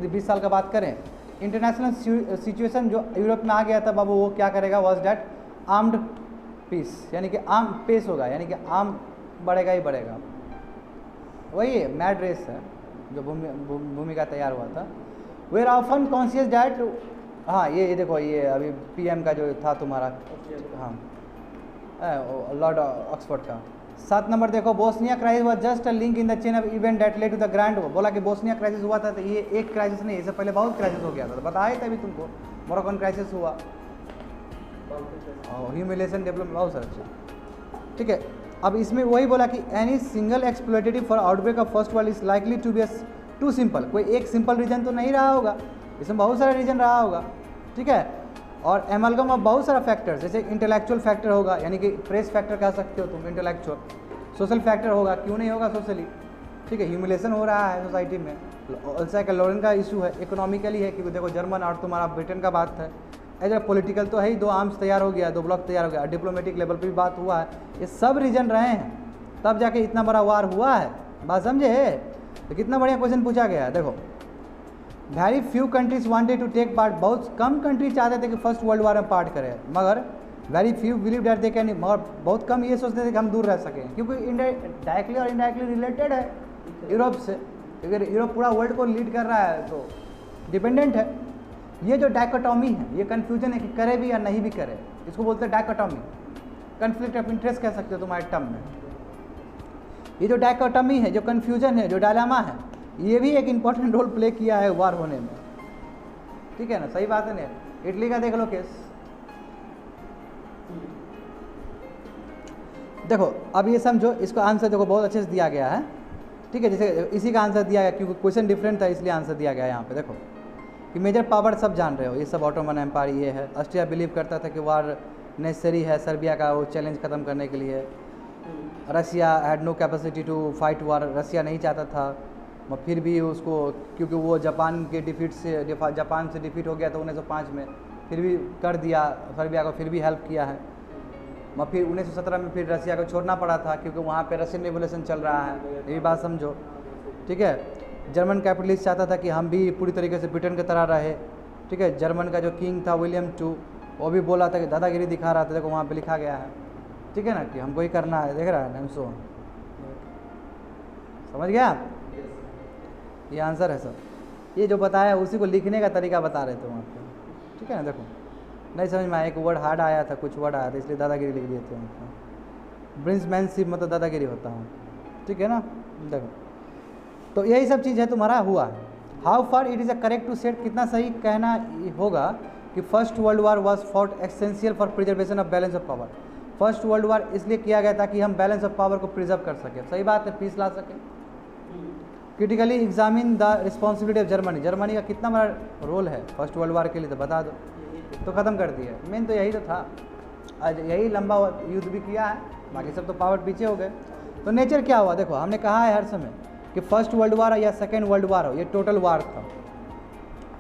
20 साल का बात करें, इंटरनेशनल सिचुएशन जो यूरोप में आ गया था बाबू, वो क्या करेगा, वॉज डैट आर्म्ड पीस, यानी कि आर्म पेस होगा, यानी कि आर्म बढ़ेगा ही बढ़ेगा। वही मैड रेस है जो भूमिका तैयार हुआ था। वे आर ऑफन कॉन्शियस डैट, हाँ ये देखो ये अभी पीएम का जो था तुम्हारा, हाँ लॉर्ड ऑक्सफोर्ड का। 7 नंबर देखो, Bosnia crisis was just a link in the chain of event that led to the grand war. बोला कि बोस्निया क्राइसिस हुआ था, तो ये एक क्राइसिस नहीं, इससे पहले बहुत क्राइसिस हो गया था, बताया था अभी तुमको, मोरक्कन क्राइसिस हुआ, ह्यूमिलेशन डेवलपमेंट, बहुत सारा चीज़, ठीक है। अब इसमें वही बोला कि any single exploitative for outbreak of first world is likely to be too simple. कोई एक सिंपल रीजन तो नहीं रहा होगा, इसमें बहुत सारा रीजन रहा होगा, ठीक है। और एमलगम ऑफ बहुत सारा फैक्टर, जैसे इंटेलेक्चुअल फैक्टर होगा, यानी कि प्रेस फैक्टर कह सकते हो तुम, इंटेलेक्चुअल। सोशल फैक्टर होगा, क्यों नहीं होगा सोशली, ठीक है, ह्यूमिलेशन हो रहा है सोसाइटी में। अल्सा का लॉरेन का इशू है, इकोनॉमिकली है, क्योंकि देखो जर्मन और तुम्हारा ब्रिटेन का बात है, एज पॉलिटिकल तो है ही, 2 आर्म्स तैयार हो गया, 2 ब्लॉक तैयार हो गया, डिप्लोमेटिक लेवल पर भी बात हुआ है, ये सब रीजन रहे हैं, तब जाके इतना बड़ा वार हुआ है। बात समझे। तो कितना बढ़िया क्वेश्चन पूछा गया है। देखो very few countries wanted to take part, बहुत कम कंट्री चाहते थे कि फर्स्ट वर्ल्ड वार में पार्ट करें, मगर very few believe that they can, और बहुत कम ये सोचते थे कि हम दूर रह सकें, क्योंकि डायरेक्टली और इनडायरेक्टली रिलेटेड है यूरोप से। अगर यूरोप पूरा वर्ल्ड को लीड कर रहा है तो डिपेंडेंट है। ये जो डायकोटॉमी है, ये कन्फ्यूजन है कि करे भी या नहीं भी करे, इसको बोलते हैं डायकोटॉमी, कन्फ्लिक्ट ऑफ इंटरेस्ट कह सकते हो तुम्हारे टर्म में। ये जो डायकोटॉमी है, जो कन्फ्यूजन है, जो डायलामा है, ये भी एक इम्पॉर्टेंट रोल प्ले किया है वार होने में, ठीक है ना, सही बात है ना। इटली का देख लो केस, देखो अब ये समझो, इसको आंसर देखो बहुत अच्छे से दिया गया है, ठीक है, जैसे इसी का आंसर दिया गया क्योंकि क्वेश्चन डिफरेंट था इसलिए आंसर दिया गया है यहाँ पे। देखो कि मेजर पावर सब जान रहे हो, ये सब ऑटोमन एम्पायर ये है। ऑस्ट्रिया बिलीव करता था कि वार नेसेसरी है सर्बिया का वो चैलेंज ख़त्म करने के लिए। Russia had no capacity to fight war, Russia नहीं चाहता था, मगर फिर भी उसको, क्योंकि वो जापान के डिफीट से, जापान से डिफीट हो गया था 1905 में, फिर भी कर दिया सर्बिया को, फिर भी हेल्प किया है। मगर फिर 1917 में फिर रसिया को छोड़ना पड़ा था क्योंकि वहाँ पे रशियन रिवोल्यूशन चल रहा है, ये भी बात समझो, ठीक है। जर्मन कैपिटलिस्ट चाहता था कि हम भी पूरी तरीके से ब्रिटेन की तरह रहे, ठीक है। जर्मन का जो किंग था विलियम II, वो भी बोला था कि दादागिरी दिखा रहा था, देखो वहाँ पे लिखा गया है, ठीक है ना, कि हमको ही करना है, देख रहा है ना, सो समझ गया। ये आंसर है सर, ये जो बताया उसी को लिखने का तरीका बता रहे थे वहाँ पे, ठीक है ना। देखो नहीं समझ में आया, एक वर्ड हार्ड आया था, कुछ वर्ड आया था, इसलिए दादागिरी लिख दिए थे वहाँ पे। ब्रिंसमैनशिप मतलब दादागिरी होता है, ठीक है ना। देखो तो यही सब चीज़ है तुम्हारा हुआ है। How far it is a correct to set, कितना सही कहना होगा कि first world war was fought essential for preservation of balance of power. First world war इसलिए किया गया था कि हम बैलेंस ऑफ पावर को प्रिजर्व कर सकें, सही बात है, पीस ला सकें। Critically examine the responsibility of Germany, Germany का कितना बड़ा रोल है फर्स्ट वर्ल्ड वार के लिए, तो बता दो, तो ख़त्म कर दिया। मेन तो यही तो था, आज यही लंबा युद्ध भी किया है, बाकी सब तो पावर पीछे हो गए। तो नेचर क्या हुआ, देखो हमने कहा है हर समय कि फर्स्ट वर्ल्ड वार या सेकेंड वर्ल्ड वार हो, ये टोटल वार था।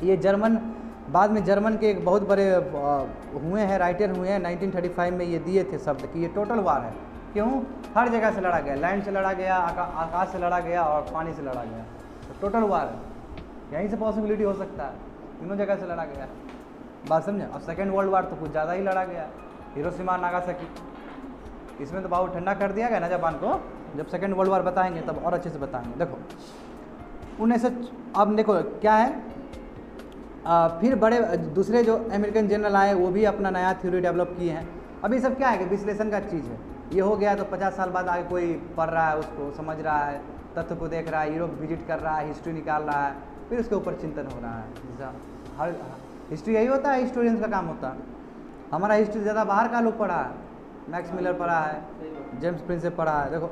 ये जर्मन, बाद में जर्मन के एक बहुत बड़े हुए हैं, राइटर हुए हैं, 1935 में ये दिए थे शब्द कि ये टोटल वार है। क्यों? हर जगह से लड़ा गया, लैंड से लड़ा गया, आकाश से लड़ा गया और पानी से लड़ा गया, तो टोटल वार है। यहीं से पॉसिबिलिटी हो सकता है, तीनों जगह से लड़ा गया, बात समझे। और सेकेंड वर्ल्ड वार तो कुछ ज़्यादा ही लड़ा गया, हिरोशिमा नागासाकी, इसमें तो बहुत ठंडा कर दिया गया ना जापान को। जब सेकेंड वर्ल्ड वार बताएंगे तब और अच्छे से बताएंगे। देखो 1900, अब देखो क्या है, फिर बड़े दूसरे जो अमेरिकन जनरल आए वो भी अपना नया थ्योरी डेवलप किए हैं। अब ये सब क्या है कि विश्लेषण का चीज़ है, ये हो गया तो 50 साल बाद आगे कोई पढ़ रहा है, उसको समझ रहा है, तथ्य को देख रहा है, यूरोप विजिट कर रहा है, हिस्ट्री निकाल रहा है, फिर उसके ऊपर चिंतन हो रहा है। जैसा हर हिस्ट्री यही होता है, हिस्टोरियंस का काम होता है। हमारा हिस्ट्री ज़्यादा बाहर का लोग पढ़ा है, मैक्स मिलर पढ़ा है, जेम्स प्रिंसेप पढ़ा है। देखो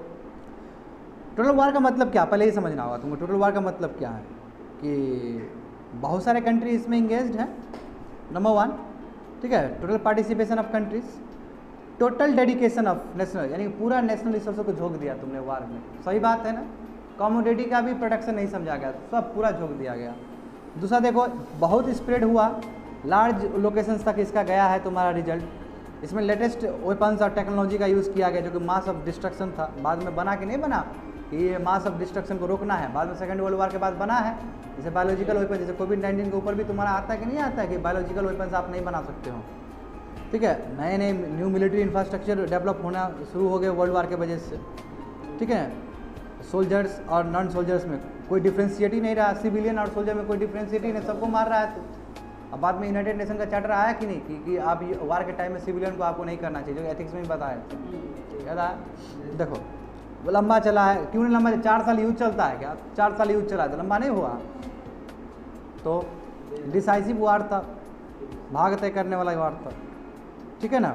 टोटल वार का मतलब क्या, पहले ही समझना होगा तुमको। टोटल वार का मतलब क्या है कि बहुत सारे कंट्री इसमें इंगेज्ड हैं, नंबर 1, ठीक है। Total participation of countries, total dedication of national, यानी पूरा नेशनल रिसोर्सों को झोंक दिया तुमने वार में, सही बात है ना। कमोडिटी का भी प्रोडक्शन नहीं समझा गया, सब पूरा झोंक दिया गया। दूसरा देखो बहुत स्प्रेड हुआ, लार्ज लोकेशंस तक इसका गया है तुम्हारा रिजल्ट। इसमें लेटेस्ट वेपन्स और टेक्नोलॉजी का यूज़ किया गया जो कि मास ऑफ डिस्ट्रक्शन था, बाद में बना कि नहीं बना कि ये मास ऑफ डिस्ट्रक्शन को रोकना है, बाद में सेकेंड वर्ल्ड वार के बाद बना है। जैसे बायोलॉजिकल वेपन, जैसे कोविड-19 के ऊपर भी तुम्हारा आता है कि नहीं आता है कि बायोलॉजिकल वेपन्स आप नहीं बना सकते हो, ठीक है। नए नए न्यू मिलिट्री इंफ्रास्ट्रक्चर डेवलप होना शुरू हो गए वर्ल्ड वार के वजह से, ठीक है। सोल्जर्स और नॉन सोल्जर्स में कोई डिफ्रेंशिएट ही नहीं रहा, सिविलियन और सोल्जर में कोई डिफ्रेंशिएट ही नहीं, सबको मार रहा है। तो अब बाद में यूनाइटेड नेशन का चार्टर आया कि नहीं कि आप वार के टाइम में सिविलियन को आपको नहीं करना चाहिए, जो एथिक्स में भी बताया याद है। देखो वो लंबा चला है, क्यों नहीं लंबा, 4 साल युद्ध चलता है क्या, 4 साल युद्ध चला है तो लंबा नहीं हुआ। तो डिसाइसिव वार था, भाग तय करने वाला वार था, ठीक है ना।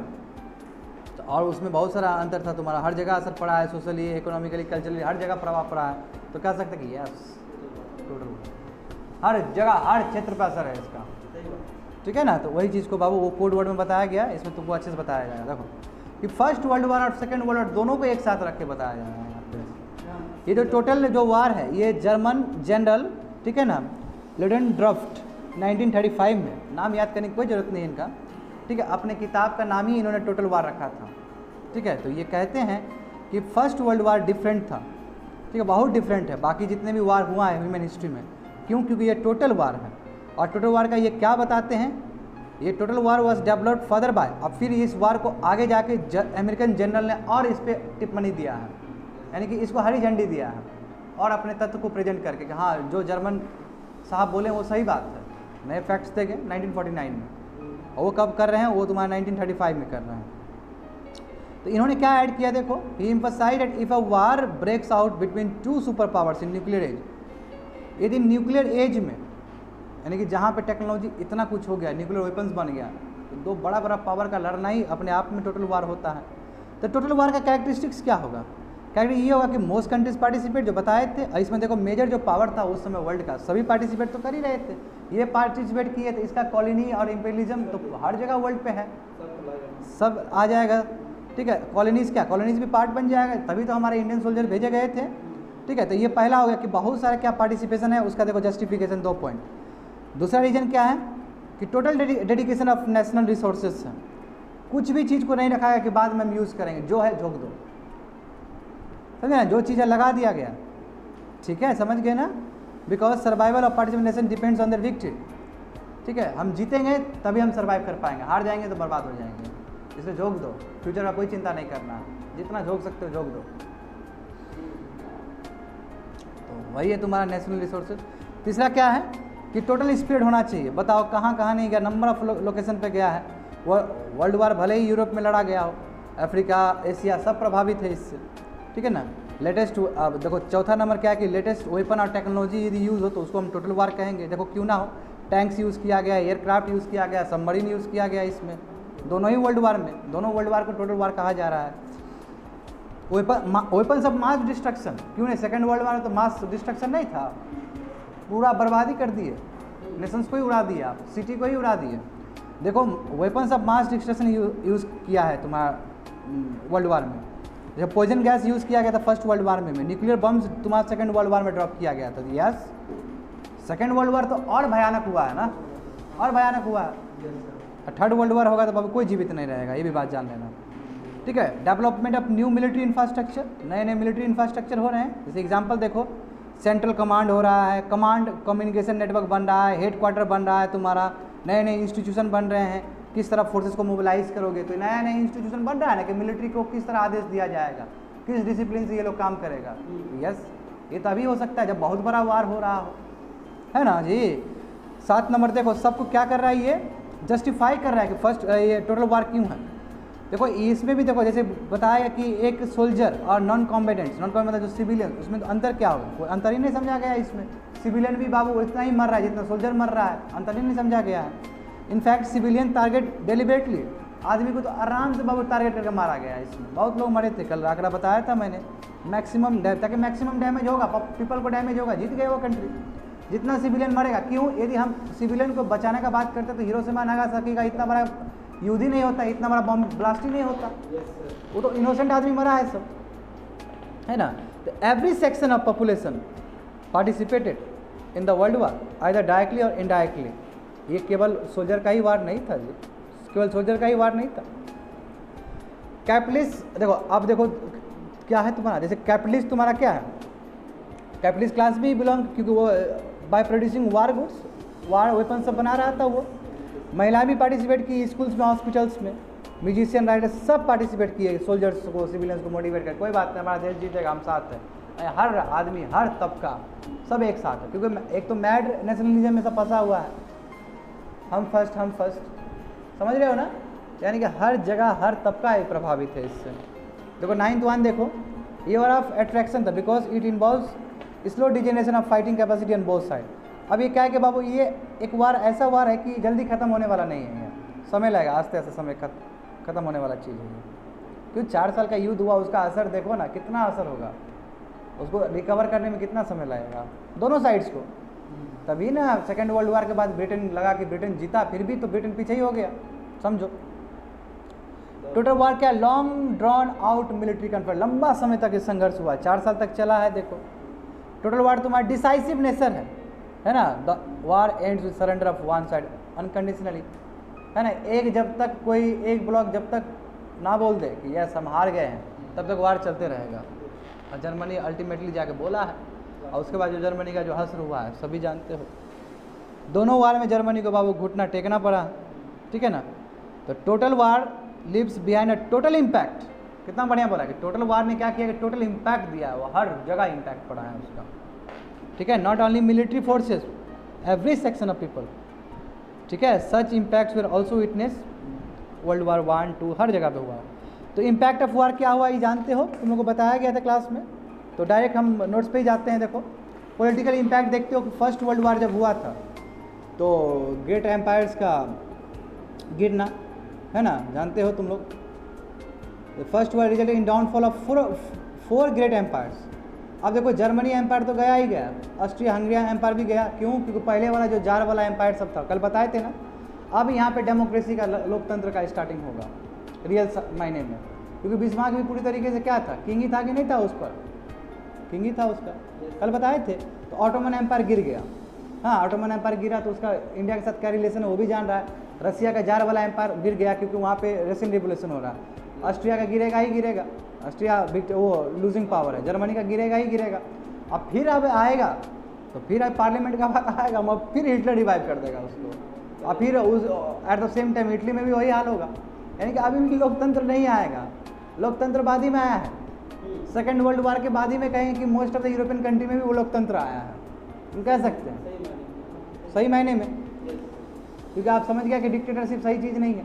तो और उसमें बहुत सारा अंतर था तुम्हारा, हर जगह असर पड़ा है, सोशली, इकोनॉमिकली, कल्चरली, हर जगह प्रभाव पड़ा है। तो कह सकते कि यस टोटल हर जगह हर क्षेत्र पर असर है इसका, ठीक है ना। तो वही चीज़ को बाबू वो कोड वर्ड में बताया गया, इसमें तुमको अच्छे से बताया जाएगा। देखो कि फर्स्ट वर्ल्ड वार और सेकेंड वर्ल्ड वार दोनों को एक साथ रख के बताया जा रहा है यहाँ पे। ये जो टोटल जो वार है ये जर्मन जनरल, ठीक है ना, लुडेनड्रॉफ्ट 1935 में, नाम याद करने की कोई ज़रूरत नहीं इनका, ठीक है, अपने किताब का नाम ही इन्होंने टोटल वार रखा था, ठीक है। तो ये कहते हैं कि फर्स्ट वर्ल्ड वार डिफरेंट था, ठीक है, बहुत डिफरेंट है बाकी जितने भी वार हुआ है ह्यूमन हिस्ट्री में। क्यों? क्योंकि ये टोटल वार है। और टोटल वार का ये क्या बताते हैं ये total war was developed further bye, अब फिर इस वार को आगे जाके अमेरिकन जनरल ने और इस पर टिप्पणी दिया है, यानी कि इसको हरी झंडी दिया है और अपने तत्व को प्रेजेंट करके कि हाँ जो जर्मन साहब बोले वो सही बात है, नए फैक्ट्स देंगे 1949 में, और वो कब कर रहे हैं, वो तुम्हारा 1935 में कर रहे हैं। तो इन्होंने क्या ऐड किया देखो, he emphasised that if a war breaks out between two super powers in nuclear age, यदि न्यूक्लियर एज में यानी कि जहाँ पे टेक्नोलॉजी इतना कुछ हो गया, न्यूक्लियर वेपन्स बन गया, तो दो बड़ा बड़ा पावर का लड़ना ही अपने आप में टोटल वार होता है। तो टोटल वार का कैरेक्टरिस्टिक्स क्या होगा, कैरेक्टर ये होगा कि मोस्ट कंट्रीज पार्टिसिपेट, जो बताए थे, इसमें देखो मेजर जो पावर था उस समय वर्ल्ड का सभी पार्टिसिपेट तो कर ही रहे थे, ये पार्टिसिपेट किए थे, इसका कॉलोनी और इम्पेरियलिज्म तो हर जगह वर्ल्ड पे है, सब आ जाएगा, ठीक है। कॉलोनीज़ क्या, कॉलोनीज़ भी पार्ट बन जाएगा, तभी तो हमारे इंडियन सोल्जर भेजे गए थे, ठीक है। तो ये पहला हो गया कि बहुत सारा क्या पार्टिसिपेशन है, उसका देखो जस्टिफिकेशन 2 पॉइंट। दूसरा रीजन क्या है कि total dedication of national resources है, कुछ भी चीज़ को नहीं रखा है कि बाद में हम यूज़ करेंगे, जो है झोंक दो, समझे ना, जो चीज़ें लगा दिया गया, ठीक है, समझ गए ना। Because survival of participation depends on the victory, ठीक है, हम जीतेंगे तभी हम सर्वाइव कर पाएंगे, हार जाएंगे तो बर्बाद हो जाएंगे, इसलिए झोंक दो, फ्यूचर का कोई चिंता नहीं करना, जितना झोंक सकते हो झोंक दो। तो वही है तुम्हारा नेशनल रिसोर्सेज। तीसरा क्या है कि टोटल स्प्रेड होना चाहिए, बताओ कहाँ कहाँ नहीं गया, नंबर ऑफ लोकेशन पे गया है, वर्ल्ड वार भले ही यूरोप में लड़ा गया हो, अफ्रीका एशिया सब प्रभावित है इससे, ठीक है ना। लेटेस्ट, अब देखो चौथा नंबर क्या है कि लेटेस्ट वेपन और टेक्नोलॉजी यदि यूज़ हो तो उसको हम टोटल वार कहेंगे। देखो क्यों ना हो, टैंक्स यूज़ किया गया, एयरक्राफ्ट यूज़ किया गया, सबमरीन यूज़ किया गया, इसमें दोनों ही वर्ल्ड वार में, दोनों वर्ल्ड वार को टोटल वार कहा जा रहा है। वेपन्स ऑफ मास डिस्ट्रक्शन, क्यों नहीं, सेकेंड वर्ल्ड वार में तो मास डिस्ट्रक्शन नहीं था, पूरा बर्बादी कर दिए, नेशंस को ही उड़ा दिया, सिटी को ही उड़ा दिए। देखो weapons of mass destruction use किया है तुम्हारा वर्ल्ड वार में, जब पॉइजन गैस यूज़ किया गया था फर्स्ट वर्ल्ड वार में, न्यूक्लियर बम्स तुम्हारा सेकंड वर्ल्ड वार में ड्रॉप किया गया था। यस, सेकंड वर्ल्ड वार तो और भयानक हुआ है ना, और भयानक हुआ है। थर्ड वर्ल्ड वार होगा तो बाबू कोई जीवित नहीं रहेगा, ये भी बात जान लेना, ठीक है। Development of new military infrastructure, नए नए मिलिट्री इंफ्रास्ट्रक्चर हो रहे हैं, जैसे एग्जाम्पल देखो सेंट्रल कमांड हो रहा है, कमांड कम्युनिकेशन नेटवर्क बन रहा है, हेड क्वार्टर बन रहा है तुम्हारा, नए नए इंस्टीट्यूशन बन रहे हैं, किस तरह फोर्सेस को मोबिलाइज करोगे, तो नया नया इंस्टीट्यूशन बन रहा है ना कि मिलिट्री को किस तरह आदेश दिया जाएगा, किस डिसिप्लिन से ये लोग काम करेगा। यस, ये तभी हो सकता है जब बहुत बड़ा वार हो रहा हो, है ना जी। 7 नंबर देखो सबको क्या कर रहा है, ये जस्टिफाई कर रहा है कि फर्स्ट ये टोटल वार क्यों है। देखो इसमें भी देखो जैसे बताया कि एक सोल्जर और नॉन कॉम्बेटेंट्स, नॉन कॉम्बेटेंट जो सिविलियन, उसमें तो अंतर क्या होगा, कोई अंतर ही नहीं समझा गया इसमें। सिविलियन भी बाबू इतना ही मर रहा है जितना सोल्जर मर रहा है, अंतर ही नहीं समझा गया है। इनफैक्ट सिविलियन टारगेट डेलिबरेटली, आदमी को तो आराम से बाबू टारगेट करके मारा गया है, इसमें बहुत लोग मरे थे, कल आंकड़ा बताया था मैंने, मैक्सिमम ताकि मैक्सिमम डैमेज होगा, पीपल को डैमेज होगा, जीत गए वो कंट्री, जितना सिविलियन मरेगा। क्यों, यदि हम सिविलियन को बचाने का बात करते तो हिरोशिमा नागासाकी का इतना बड़ा युद्ध ही नहीं होता, इतना बड़ा बम ब्लास्ट ही नहीं होता, वो तो इनोसेंट आदमी मरा है सब, है ना। तो every section of population participated in the world war either directly और इनडायरेक्टली। ये केवल सोल्जर का ही वार नहीं था जी, केवल सोल्जर का ही वार नहीं था। कैपिटलिस्ट देखो, अब देखो क्या है तुम्हारा, जैसे कैपिटलिस्ट तुम्हारा क्या है, कैपिटलिस्ट क्लास भी बिलोंग, क्योंकि वो by producing war goods, war weapon सब बना रहा था वो। महिलाएं भी पार्टिसिपेट की स्कूल्स में, हॉस्पिटल्स में, म्यूजिशियन, राइटर्स सब पार्टिसिपेट किए, सोल्जर्स को, सिविलियंस को मोटिवेट कर, कोई बात नहीं, हमारा देश जीतेगा, हम साथ हैं, हर आदमी, हर तबका सब एक साथ है। क्योंकि एक तो मैड नेशनलिज्म में सब फंसा हुआ है, हम फर्स्ट, समझ रहे हो ना, यानी कि हर जगह हर तबका एक प्रभावित है इससे। देखो 9th 1 देखो, ईयर ऑफ अट्रैक्शन था because it involves slow degeneration of fighting capacity on both side. अब ये क्या है कि बाबू ये एक वार ऐसा वार है कि जल्दी ख़त्म होने वाला नहीं है, ये समय लगेगा, आस्ते आस्ते समय ख़त्म होने वाला चीज़ है। क्योंकि 4 साल का युद्ध हुआ, उसका असर देखो ना, कितना असर होगा, उसको रिकवर करने में कितना समय लगेगा दोनों साइड्स को। तभी ना सेकेंड वर्ल्ड वार के बाद ब्रिटेन लगा कि ब्रिटेन जीता, फिर भी तो ब्रिटेन पीछे ही हो गया, समझो। टोटल वार क्या, long drawn out military conflict, लंबा समय तक ये संघर्ष हुआ, 4 साल तक चला है। देखो टोटल वार तुम्हारा डिसाइसिव नेचर है ना, the war ends with surrender of one side unconditionally, है ना। जब तक कोई एक ब्लॉक जब तक ना बोल दे कि यस हम हार गए हैं, तब तक वार चलते रहेगा। और जर्मनी अल्टीमेटली जाके बोला है, और उसके बाद जो जर्मनी का जो हश्र हुआ है सभी जानते हो। दोनों वार में जर्मनी को बाबू घुटना टेकना पड़ा, ठीक है ना। तो total war lives behind a total impact, कितना बढ़िया बोला कि टोटल वार ने क्या किया कि टोटल इम्पैक्ट दिया है, वो हर जगह इम्पैक्ट पड़ा है उसका, ठीक है। Not only military forces, every section of people, ठीक है। Such impacts were also witness World War 1, 2 हर जगह पे हुआ। तो इम्पैक्ट ऑफ वार क्या हुआ ये जानते हो, तुम लोग को बताया गया था क्लास में। तो डायरेक्ट हम नोट्स पे ही जाते हैं। देखो पॉलिटिकल इम्पैक्ट देखते हो कि फर्स्ट वर्ल्ड वार जब हुआ था तो ग्रेट एम्पायर्स का गिरना है ना, जानते हो तुम लोग। First war resulted in downfall of 4 great empires. अब देखो जर्मनी एम्पायर तो गया ही गया, ऑस्ट्रिया हंगेरियन एम्पायर भी गया, क्यों? क्योंकि पहले वाला जो जार वाला एम्पायर सब था, कल बताए थे ना। अब यहाँ पे डेमोक्रेसी का, लोकतंत्र का स्टार्टिंग होगा रियल मायने में, क्योंकि बिस्मार्क भी पूरी तरीके से क्या था, किंग ही था कि नहीं था, उस पर किंग ही था उसका, कल बताए थे। तो ऑटोमन एम्पायर गिर गया, हाँ ऑटोमन एम्पायर गिरा तो उसका इंडिया के साथ क्या रिलेशन है वो भी जान रहा है। रसिया का जार वाला एम्पायर गिर गया क्योंकि वहाँ पे रशियन रिवोल्यूशन हो रहा है। ऑस्ट्रिया का गिरेगा ही गिरेगा, ऑस्ट्रिया वो लूजिंग पावर है। जर्मनी का गिरेगा ही गिरेगा। अब फिर अब आएगा तो फिर अब पार्लियामेंट का बात आएगा, अब फिर हिटलर रिवाइव कर देगा उसको। अब फिर उस at the same time Italy में भी वही हाल होगा, यानी कि अभी भी लोकतंत्र नहीं आएगा, लोकतंत्र बाद ही में आया है। सेकेंड वर्ल्ड वार के बाद ही में कहें कि most of the European country में भी वो लोकतंत्र आया है, हम कह सकते हैं सही मायने में, क्योंकि आप समझ गया कि डिक्टेटरशिप सही चीज़ नहीं है।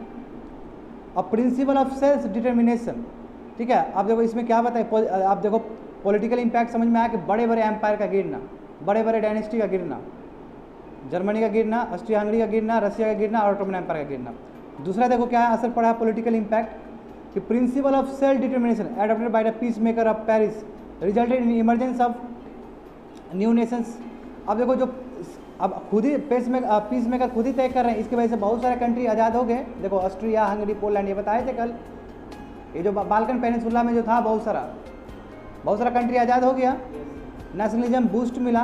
अब प्रिंसिपल ऑफ सेल्फ डिटर्मिनेशन, ठीक है। आप देखो इसमें क्या बताए, आप देखो पॉलिटिकल इम्पैक्ट समझ में आया कि बड़े बड़े एम्पायर का गिरना, बड़े बड़े डायनेस्टी का गिरना, जर्मनी का गिरना, ऑस्ट्रिया हंगरी का गिरना, रशिया का गिरना और ऑटोमन एम्पायर का गिरना। दूसरा देखो क्या असर पड़ा है पॉलिटिकल इम्पैक्ट कि principle of self determination adopted by the piece maker of Paris resulted in emergence of new Nations. अब देखो जो अब खुद ही पीस मेकर खुद ही तय कर रहे हैं, इसकी वजह से बहुत सारे कंट्री आज़ाद हो गए। देखो ऑस्ट्रिया हंगरी पोलैंड, ये बताए थे कल, ये जो बाल्कन पेनिनसुला में जो था बहुत सारा कंट्री आज़ाद हो गया। नेशनलिज्म बूस्ट मिला,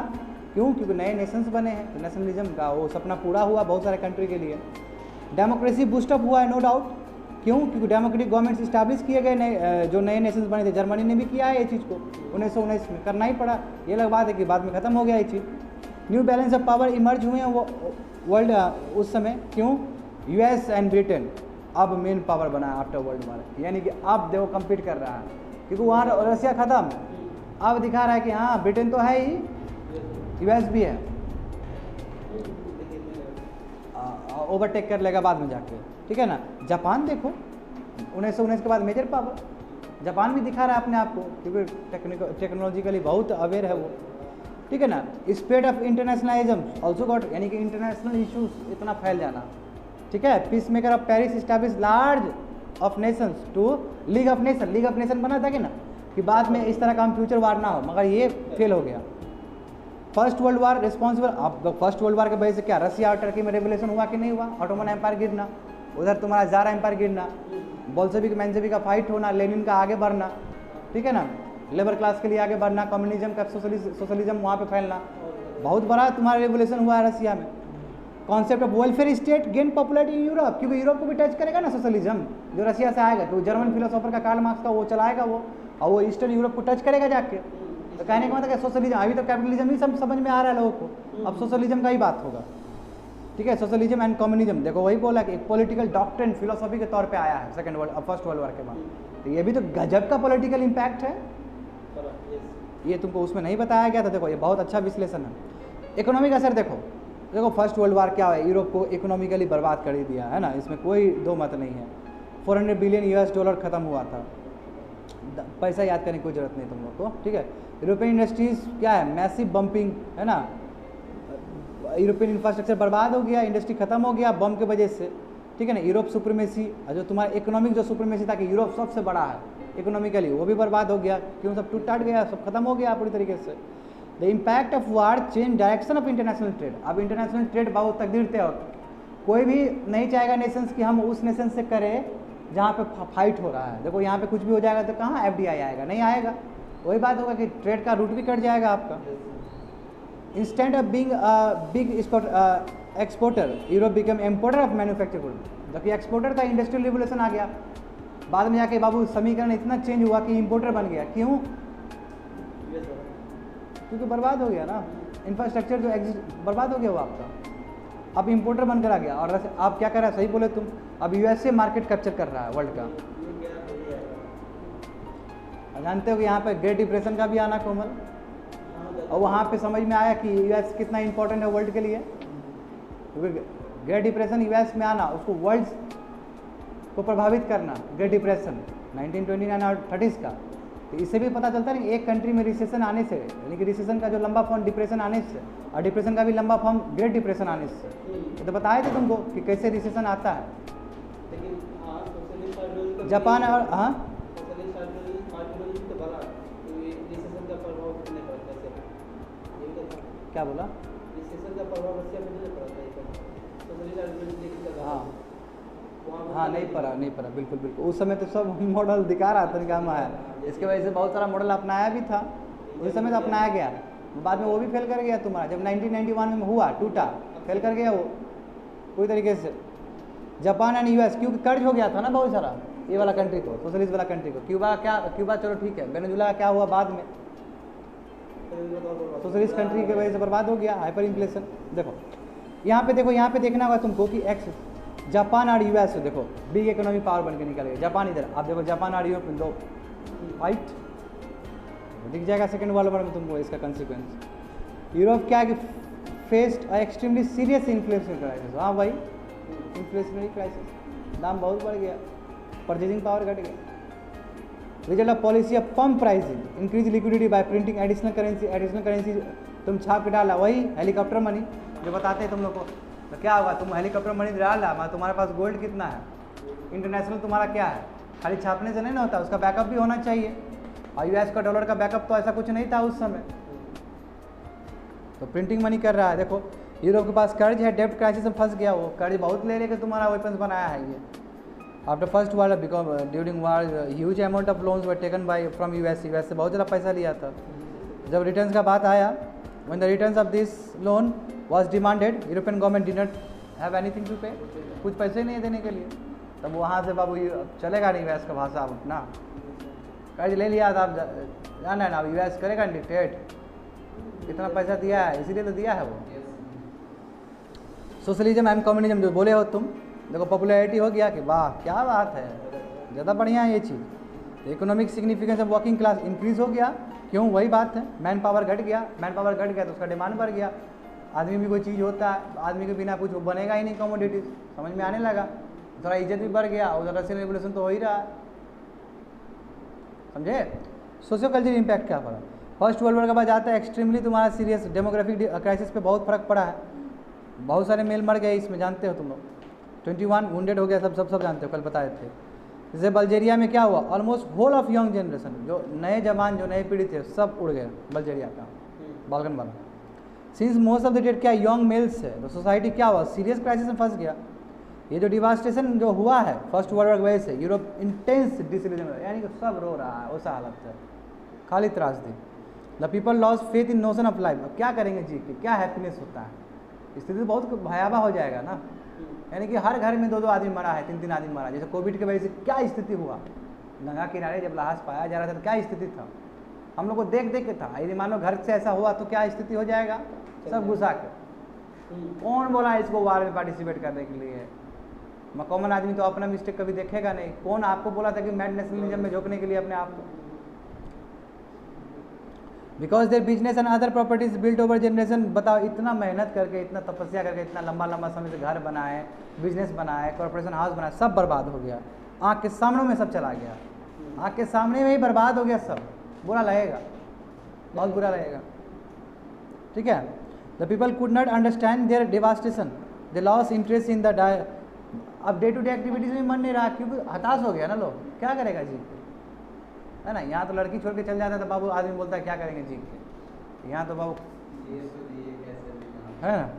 क्यों? क्योंकि नए नेशंस बने हैं, तो नेशनलिज्म का वो सपना पूरा हुआ बहुत सारे कंट्री के लिए। डेमोक्रेसी बूस्टअप हुआ है नो डाउट, क्यों? क्योंकि डेमोक्रेटिक गवर्नमेंट्स इस्टेब्लिश किए गए, जो नए नेशंस बने थे। जर्मनी ने भी किया है ये चीज़ को 1919 में, करना ही पड़ा। ये अलग बात है कि बाद में ख़त्म हो गया ये चीज़। New balance of power emerge हुए हैं वो वर्ल्ड उस समय, क्यों? यूएस एंड ब्रिटेन अब मेन पावर बना है आफ्टर वर्ल्ड वार, यानी कि अब देखो कम्पीट कर रहा है, क्योंकि वहाँ रशिया ख़त्म, अब दिखा रहा है कि हाँ ब्रिटेन तो है ही, यूएस भी है, ओवरटेक कर लेगा बाद में जाके, ठीक है ना। जापान देखो 1919 के बाद मेजर पावर, जापान भी दिखा रहा है अपने आप को, क्योंकि टेक्नोलॉजिकली बहुत अवेयर है वो, ठीक है ना। Spread of internationalism also got, यानी कि इंटरनेशनल इशूज इतना फैल जाना, ठीक है। Peace maker of Paris establish large of nations to league of nation बना था कि ना, कि बाद में इस तरह का हम फ्यूचर वार ना हो, मगर ये फेल हो गया। फर्स्ट वर्ल्ड वार रिस्पॉन्सिबल, अब फर्स्ट वर्ल्ड वार के वजह से क्या रसिया और टर्की में रेवोल्यूशन हुआ कि नहीं हुआ? ऑटोमन एम्पायर गिरना, उधर तुम्हारा जार एम्पायर गिरना, बोल्शेविक मेंशेविक का फाइट होना, लेनिन का आगे बढ़ना, ठीक है ना, लेबर क्लास के लिए आगे बढ़ना, कम्युनिज्म का सोशलिज्म वहाँ पे फैलना, बहुत बड़ा तुम्हारा रेवोल्यूशन हुआ है रसिया में। Concept of welfare state gain popularity in Europe, क्योंकि यूरोप को भी टच करेगा ना सोशलिज्म, जो रसिया से आएगा, तो जर्मन फिलोसोफर का कार्ल मार्क्स का वो चलाएगा वो, और वो ईस्टर्न यूरोप को टच करेगा जाके। तो कहने का मतलब क्या, सोशलिज्म, अभी तो कैपिटलिज्म ही सब समझ में आ रहा है लोगों को, अब सोशलिज्म का ही बात होगा, ठीक है। सोशलिज्म एंड कम्युनिज्म, देखो वही बोला कि एक पॉलिटिकल डॉक्ट्रिन फिलोसॉफी के तौर पे आया है फर्स्ट वर्ल्ड वार के बाद, तो ये भी तो गजब का पॉलिटिकल इम्पैक्ट है, ये तुमको उसमें नहीं बताया गया था। देखो ये बहुत अच्छा विश्लेषण है। इकोनॉमिक असर देखो फर्स्ट वर्ल्ड वार क्या है, यूरोप को इकोनॉमिकली बर्बाद कर ही दिया है ना, इसमें कोई दो मत नहीं है। 400 बिलियन यूएस डॉलर खत्म हुआ था, पैसा याद करने की कोई जरूरत नहीं तुम लोग को, ठीक है। यूरोपियन इंडस्ट्रीज क्या है, मैसिव बम्पिंग है ना, यूरोपियन इंफ्रास्ट्रक्चर बर्बाद हो गया, इंडस्ट्री खत्म हो गया बम के वजह से, ठीक है ना। यूरोप सुप्रीमेसी, जो तुम्हारा इकोनॉमिक जो सुप्रीमेसी था कि यूरोप सबसे बड़ा है इकोनॉमिकली, वो भी बर्बाद हो गया, क्यों? सब टूट टाट गया, सब खत्म हो गया पूरी तरीके से। The impact of war change direction of international trade, अब इंटरनेशनल ट्रेड बहुत तकदीर तय हो, कोई भी नहीं चाहेगा नेशंस कि हम उस नेशन से करें जहाँ पे फाइट हो रहा है। देखो यहाँ पे कुछ भी हो जाएगा तो कहाँ एफडीआई आएगा, नहीं आएगा, वही बात होगा कि ट्रेड का रूट भी कट जाएगा आपका। Instant of being big exporter, Europe become importer of manufactured good, जबकि एक्सपोर्टर था, इंडस्ट्रियल रिवोल्यूशन आ गया, बाद में जाके बाबू समीकरण इतना चेंज हुआ कि इम्पोर्टर बन गया, क्यों? क्योंकि बर्बाद हो गया ना, इंफ्रास्ट्रक्चर जो एग्जिस्ट बर्बाद हो गया वो आपका, अब इम्पोर्टर बनकर आ गया और आप क्या कर रहा है, सही बोले तुम, अब यूएसए मार्केट कैप्चर कर रहा है वर्ल्ड का। जानते हो कि यहाँ पे ग्रेट डिप्रेशन का भी आना कोमल, और वहाँ पे समझ में आया कि यूएस कितना इंपॉर्टेंट है वर्ल्ड के लिए, क्योंकि ग्रेट डिप्रेशन यूएस में आना, उसको वर्ल्ड को प्रभावित करना, ग्रेट डिप्रेशन 1929 और 30s का। तो इससे भी पता चलता है कि एक कंट्री में रिसेशन आने से, यानी कि रिसेशन का जो लंबा फॉर्म डिप्रेशन आने से, और डिप्रेशन का भी लंबा फॉर्म ग्रेट डिप्रेशन आने से, तो बताए थे तुमको कि कैसे रिसेशन आता है। जापान और हाँ क्या बोला, हाँ हाँ नहीं पड़ा बिल्कुल बिल्कुल। उस समय तो सब मॉडल दिखा रहा था कि हम है, इसके वजह से बहुत सारा मॉडल अपनाया भी था, उस समय तो अपनाया गया, बाद में वो भी फेल कर गया तुम्हारा, जब 1991 में हुआ टूटा, फेल कर गया वो पूरी तरीके से। जापान एंड यूएस, क्योंकि कर्ज हो गया था ना बहुत सारा ये वाला कंट्री को, सोशलिस्ट वाला कंट्री को। क्यूबा चलो ठीक है, वेनेजुएला क्या हुआ बाद में, सोशलिस्ट कंट्री की वजह से बर्बाद हो गया, हाइपर इन्फ्लेशन। देखो यहाँ पे देखो, यहाँ पे देखना होगा तुमको कि एक्स जापान और यूएस, देखो बिग इकोनॉमी पावर बन के निकल गया जापान। इधर आप देखो जापान और यूरोप में दो फाइट दिख जाएगा सेकेंड वर्ल्ड वॉर में तुमको इसका कंसिक्वेंस। यूरोप क्या है कि faced extremely serious inflation crisis. हाँ भाई, इन्फ्लेशनरी क्राइसिस, दाम बहुत बढ़ गया, परचेजिंग पावर घट गया। Result of policy of pump pricing, increase liquidity bye printing additional currency तुम छाप के डाला, वही हेलीकॉप्टर मनी जो बताते हैं तुम लोग को। तो क्या होगा, तुम हेलीकॉप्टर मनी डाला, तुम्हारे पास गोल्ड कितना है, इंटरनेशनल तुम्हारा क्या है, खाली छापने से नहीं ना होता, उसका बैकअप भी होना चाहिए। और यूएस का डॉलर का बैकअप तो ऐसा कुछ नहीं था उस समय, तो प्रिंटिंग मनी कर रहा है। देखो यूरोप के पास कर्ज है, डेब्ट क्राइसिस में फंस गया, वो कर्ज बहुत ले लेकर तुम्हारा वेपन्स बनाया है ये। After first world become during war huge amount of loans were taken by from US से बहुत ज़्यादा पैसा लिया था। जब रिटर्न्स का बात आया, when the returns of this loan was demanded, European government did not have anything to pay, कुछ पैसे नहीं है देने के लिए। तब वहाँ से बाबू चलेगा नहीं यूएस का भाषा, अब अपना कर्ज ले लिया था, आप जाना है ना, अब यूएस करेगा डिक्टेट, कितना पैसा दिया है, इसीलिए तो दिया है वो। सोशलिज्म एंड कम्युनिज्म जो बोले हो तुम, देखो पॉपुलैरिटी हो गया कि वाह क्या बात है, ज़्यादा बढ़िया है ये चीज़। Economic significance of working class increase हो गया, क्यों, वही बात है, मैन पावर घट गया तो उसका डिमांड बढ़ गया। आदमी भी कोई चीज़ होता है, आदमी के बिना कुछ बनेगा ही नहीं, कमोडिटीज समझ में आने लगा, थोड़ा इज्जत भी बढ़ गया, उधर रशियन रेवोल्यूशन तो हो ही रहा है, समझे। सोशियो कल्चरल इम्पैक्ट क्या पड़ा, फर्स्ट वर्ल्ड वॉर के बाद जाता है एक्सट्रीमली तुम्हारा सीरियस डेमोग्राफिक क्राइसिस पे बहुत फर्क पड़ा है, बहुत सारे मेल मर गए इसमें, जानते हो तुम लोग, 21 वुंडेड हो गया, सब जानते हो, कल बताए थे। जैसे बल्गेरिया में क्या हुआ, almost whole of young generation, जो नए जवान जो नए पीढ़ी थे सब उड़ गए बल्गेरिया का, बाल्कन वाला। Since most of the dead क्या यंग मेल्स है, तो सोसाइटी क्या हुआ, सीरियस क्राइसिस में फंस गया। ये जो डिवास्टेशन जो हुआ है फर्स्ट वर्ल्ड वॉर की वजह से, यूरोप इंटेंस डिसइल्यूजन, यानी कि सब रो रहा है, उस हालत से खाली त्रासदी। The people loss faith in notion of life, अब क्या करेंगे जी के, क्या हैप्पीनेस होता है, स्थिति बहुत भयावह हो जाएगा ना। यानी कि हर घर में 2-2 आदमी मरा है, 3-3 आदमी मरा, जैसे कोविड की वजह से क्या स्थिति हुआ, गंगा किनारे जब लाश पाया जा रहा था तो क्या स्थिति था, हम लोग को देख के था। यदि मान लो घर से ऐसा हुआ तो क्या स्थिति हो जाएगा, सब घुसा के। कौन बोला इसको वार में पार्टिसिपेट करने के लिए, कॉमन आदमी तो अपना मिस्टेक कभी देखेगा नहीं। कौन आपको बोला था कि मैड नेशनलिज्म में झोंकने के लिए अपने आप को, because their business and other properties built over generation. बताओ, इतना मेहनत करके, इतना तपस्या करके, इतना लंबा समय से घर बनाए, बिजनेस बनाए, कॉर्पोरेशन हाउस बनाए, सब बर्बाद हो गया, आँख के सामने में सब चला गया, आँख के सामने में ही बर्बाद हो गया सब। बुरा लगेगा, बहुत बुरा लगेगा, ठीक है। The people could not understand their devastation, they lost interest in the अब डे टू डे एक्टिविटीज़ में मन नहीं रहा, क्योंकि हताश हो गया ना लोग, क्या करेगा जी, है ना। यहाँ तो लड़की छोड़ के चल जाता है तो बाबू आदमी बोलता है क्या करेंगे जी के, यहाँ तो बाबू है ना,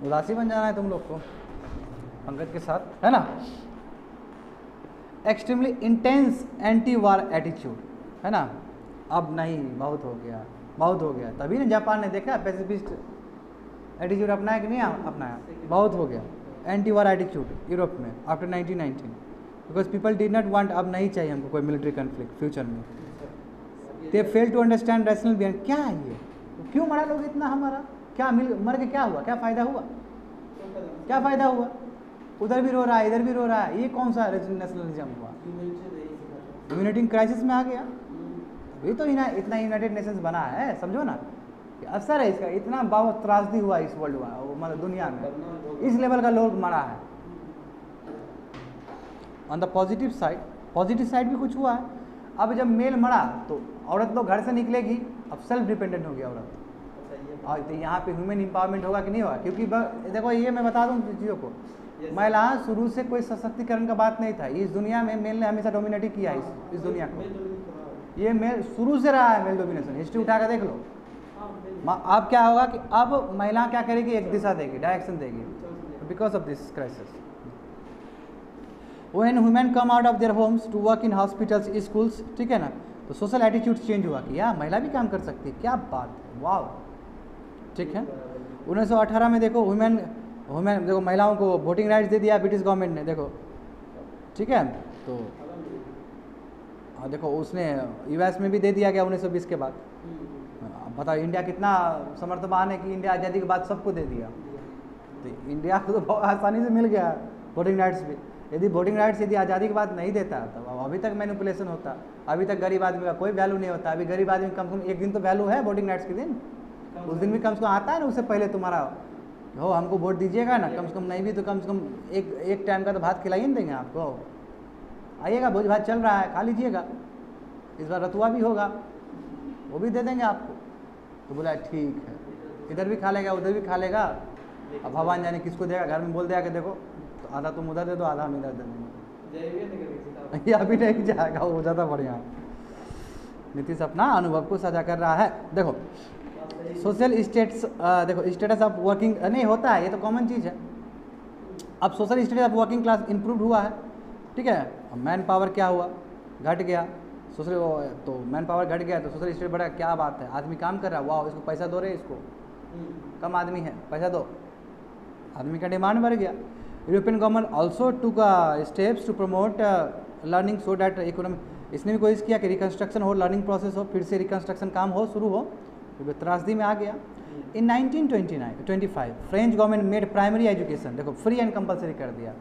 उदासी बन जाना है तुम लोग को पंकज के साथ, है ना। Extremely intense anti war attitude, है ना। अब नहीं, बहुत हो गया, तभी ना जापान ने देखा पैसिफिस्ट एटीट्यूड अपनाया कि नहीं अपनाया, बहुत हो गया एंटी वार एटीट्यूड यूरोप में after 1919, because people did not want, अब नहीं चाहिए हमको कोई मिलिट्री कन्फ्लिक्ट फ्यूचर में। They fail to understand rational behaviour, क्या है ये, क्यों मरा लोग इतना हमारा, क्या मर के क्या हुआ, क्या फ़ायदा हुआ, क्या फ़ायदा हुआ? उधर भी रो रहा है, इधर भी रो रहा है, ये कौन सा नेशनलिज्म हुआ? यूनिटी क्राइसिस में आ गया। अभी तो इतना यूनाइटेड नेशंस बना है, समझो ना, असर है इसका, इतना बहुत त्रासदी हुआ इस वर्ल्ड मतलब दुनिया में, इस लेवल का लोग मरा है। ऑन द पॉजिटिव साइड भी कुछ हुआ है। अब जब मेल मरा तो औरत तो घर से निकलेगी, अब सेल्फ डिपेंडेंट हो गया औरत, और तो यहाँ पे ह्यूमन एम्पावरमेंट होगा कि नहीं होगा? क्योंकि देखो ये मैं बता दूँ चीज़ों को, महिला शुरू से कोई सशक्तिकरण का बात नहीं था, इस दुनिया में मेल ने हमेशा डोमिनेट ही किया इस दुनिया को। ये मेल शुरू से रहा है, मेल डोमिनेशन, हिस्ट्री उठा कर देख लो। अब क्या होगा कि अब महिला क्या करेगी, एक दिशा देगी, डायरेक्शन देगी, because of this crisis. When women come out of their homes to work in hospitals, schools, ठीक है ना, तो सोशल एटीट्यूड चेंज हुआ कि यार महिला भी काम कर सकती है, क्या बात है, वाह, ठीक है। 1918 में देखो वुमेन देखो महिलाओं को वोटिंग राइट्स दे दिया ब्रिटिश गवर्नमेंट ने, देखो, ठीक है। तो देखो उसने यूएस में भी दे दिया गया 1920 के बाद। बताओ इंडिया कितना समर्थवान है कि इंडिया आज़ादी के बाद सबको दे दिया। तो इंडिया को तो बहुत आसानी से मिल गया वोटिंग राइट्स भी। यदि वोटिंग राइट्स यदि आज़ादी के बाद नहीं देता तो अभी तक मैनिपुलेशन होता, अभी तक गरीब आदमी का कोई वैल्यू नहीं होता। अभी गरीब आदमी कम से कम एक दिन तो वैल्यू है वोटिंग राइट्स के दिन, उस दिन भी कम से कम आता है ना, उससे पहले तुम्हारा हो हमको वोट दीजिएगा ना, कम से कम नहीं भी तो कम से कम एक टाइम का तो भात खिलाइए नहीं देंगे आपको, आइएगा भोज भात चल रहा है खा लीजिएगा, इस बार रतुआ भी होगा वो भी दे देंगे आपको। तो बोला ठीक है, इधर भी खा लेगा उधर भी खा लेगा। अब भगवान जाने किसको देगा, घर में बोल देगा कि देखो तो आधा तुम उधर दे दो आधा हम इधर दे देंगे, ये अभी नहीं जाएगा, वो ज़्यादा बढ़िया। नीतीश अपना अनुभव को साझा कर रहा है। देखो सोशल स्टेटस ऑफ वर्किंग नहीं होता है, ये तो कॉमन चीज़ है। अब social status of working class improve हुआ है, ठीक है। मैन पावर क्या हुआ, घट गया, तो मैन पावर घट गया तो सोशल स्टेट बढ़ा, क्या बात है, आदमी काम कर रहा है, वाह इसको पैसा दो रहे, इसको कम आदमी है पैसा दो, आदमी का डिमांड बढ़ गया। European government also took steps to promote learning so that economy, इसने भी कोशिश किया कि रिकन्स्ट्रक्शन हो, लर्निंग प्रोसेस हो, फिर से रिकन्स्ट्रक्शन काम हो, शुरू हो, तो त्रासदी में आ गया। इन 1925 French government made primary education, देखो फ्री एंड कंपलसरी कर दिया,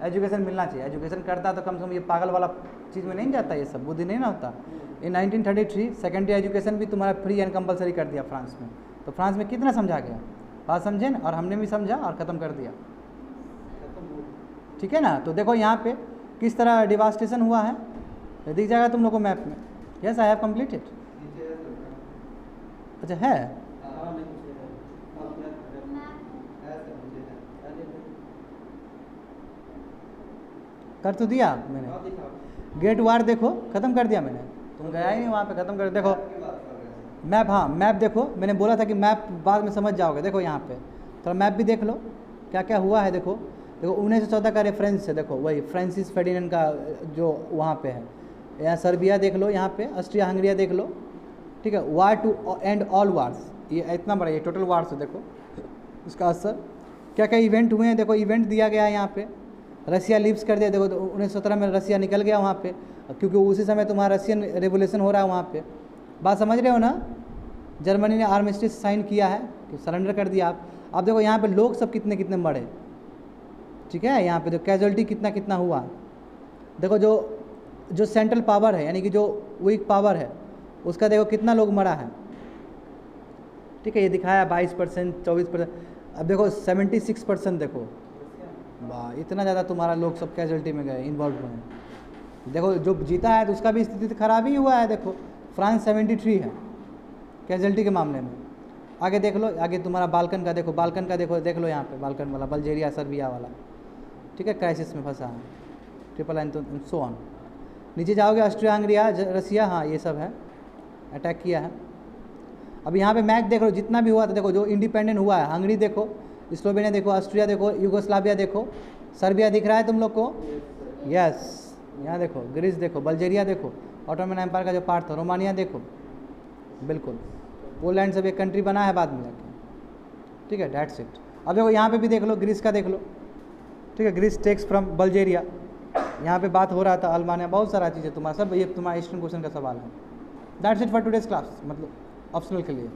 एजुकेशन मिलना चाहिए, एजुकेशन करता तो कम से कम ये पागल वाला चीज़ में नहीं जाता, ये सब बुद्धि नहीं ना होता। इन 1933 सेकेंडरी एजुकेशन भी तुम्हारा फ्री एंड कंपलसरी कर दिया फ्रांस में। तो फ्रांस में कितना समझा गया, बात समझे ना, और हमने भी समझा और ख़त्म कर दिया, ठीक है ना। तो देखो यहाँ पे किस तरह डिवास्टेशन हुआ है, दिख जाएगा तुम लोग को मैप में। यस आई हैव कंप्लीटेड, अच्छा है, कर तो दिया मैंने। ग्रेट वार देखो ख़त्म कर दिया मैंने, तुम गया ही नहीं वहाँ पे, ख़त्म कर। देखो मैप, हाँ मैप देखो, मैंने बोला था कि मैप बाद में समझ जाओगे। देखो यहाँ पे थोड़ा मैप भी देख लो क्या क्या हुआ है। देखो 1914 का रेफरेंस है, देखो वही फ्रांसिस फर्डिनेंड का जो वहाँ पे है। यहाँ सर्बिया देख लो, यहाँ पे ऑस्ट्रिया हंगरिया देख लो, ठीक है। वार टू एंड ऑल वार्स, ये इतना बड़ा ये टोटल वार्स है। देखो इसका असर क्या क्या इवेंट हुए हैं, देखो इवेंट दिया गया है यहाँ पे। रसिया लीव्स कर दिया, देखो 1917 में रसिया निकल गया वहाँ पे, क्योंकि उसी समय तुम्हारा रशियन रेवोल्यूशन हो रहा है वहाँ पे। बात समझ रहे हो ना। जर्मनी ने आर्मिस्टिस साइन किया है, तो सरेंडर कर दिया आप। अब देखो यहाँ पे लोग सब कितने कितने मरे, ठीक है। यहाँ पे जो कैजुअलिटी कितना कितना हुआ, देखो जो सेंट्रल पावर है यानी कि जो वीक पावर है उसका देखो कितना लोग मरा है, ठीक है। ये दिखाया 22%, 24%। अब देखो 76% देखो, वाह इतना ज़्यादा तुम्हारा लोग सब कैजुअलिटी में गए, इन्वॉल्व हुए। देखो जो जीता है तो उसका भी स्थिति खराब ही हुआ है। देखो फ्रांस 73 है कैजुअलिटी के मामले में। आगे देख लो, आगे तुम्हारा बाल्कन का देखो, बाल्कन का देखो, देख लो यहाँ पे बाल्कन वाला, बल्गेरिया सर्बिया वाला, ठीक है, क्राइसिस में फंसा है, ट्रिपल एन तो सो ऑन। नीचे जाओगे ऑस्ट्रिया हंगरिया रसिया, हाँ ये सब है, अटैक किया है। अब यहाँ पे मैच देख लो जितना भी हुआ था, देखो जो इंडिपेंडेंट हुआ है, हंगरी देखो, स्लोवेनिया देखो, ऑस्ट्रिया देखो, यूगोस्लाविया देखो, सर्बिया दिख रहा है तुम लोग को, यस यहाँ देखो, ग्रीस देखो, बल्गेरिया देखो, ऑटोमन एम्पायर का जो पार्ट था, रोमानिया देखो, बिल्कुल पोलैंड सब एक कंट्री बना है बाद में जाके, ठीक है, दैट्स इट। अब देखो यहाँ पे भी देख लो, ग्रीस का देख लो, ठीक है, ग्रीस टेक्स फ्रॉम बल्गेरिया, यहाँ पे बात हो रहा था अल्बानिया, बहुत सारा चीज़ें तुम्हारा सब, ये तुम्हारा ईस्टर्न क्वेश्चन का सवाल है। That's it for today's class, मतलब ऑप्शनल के लिए।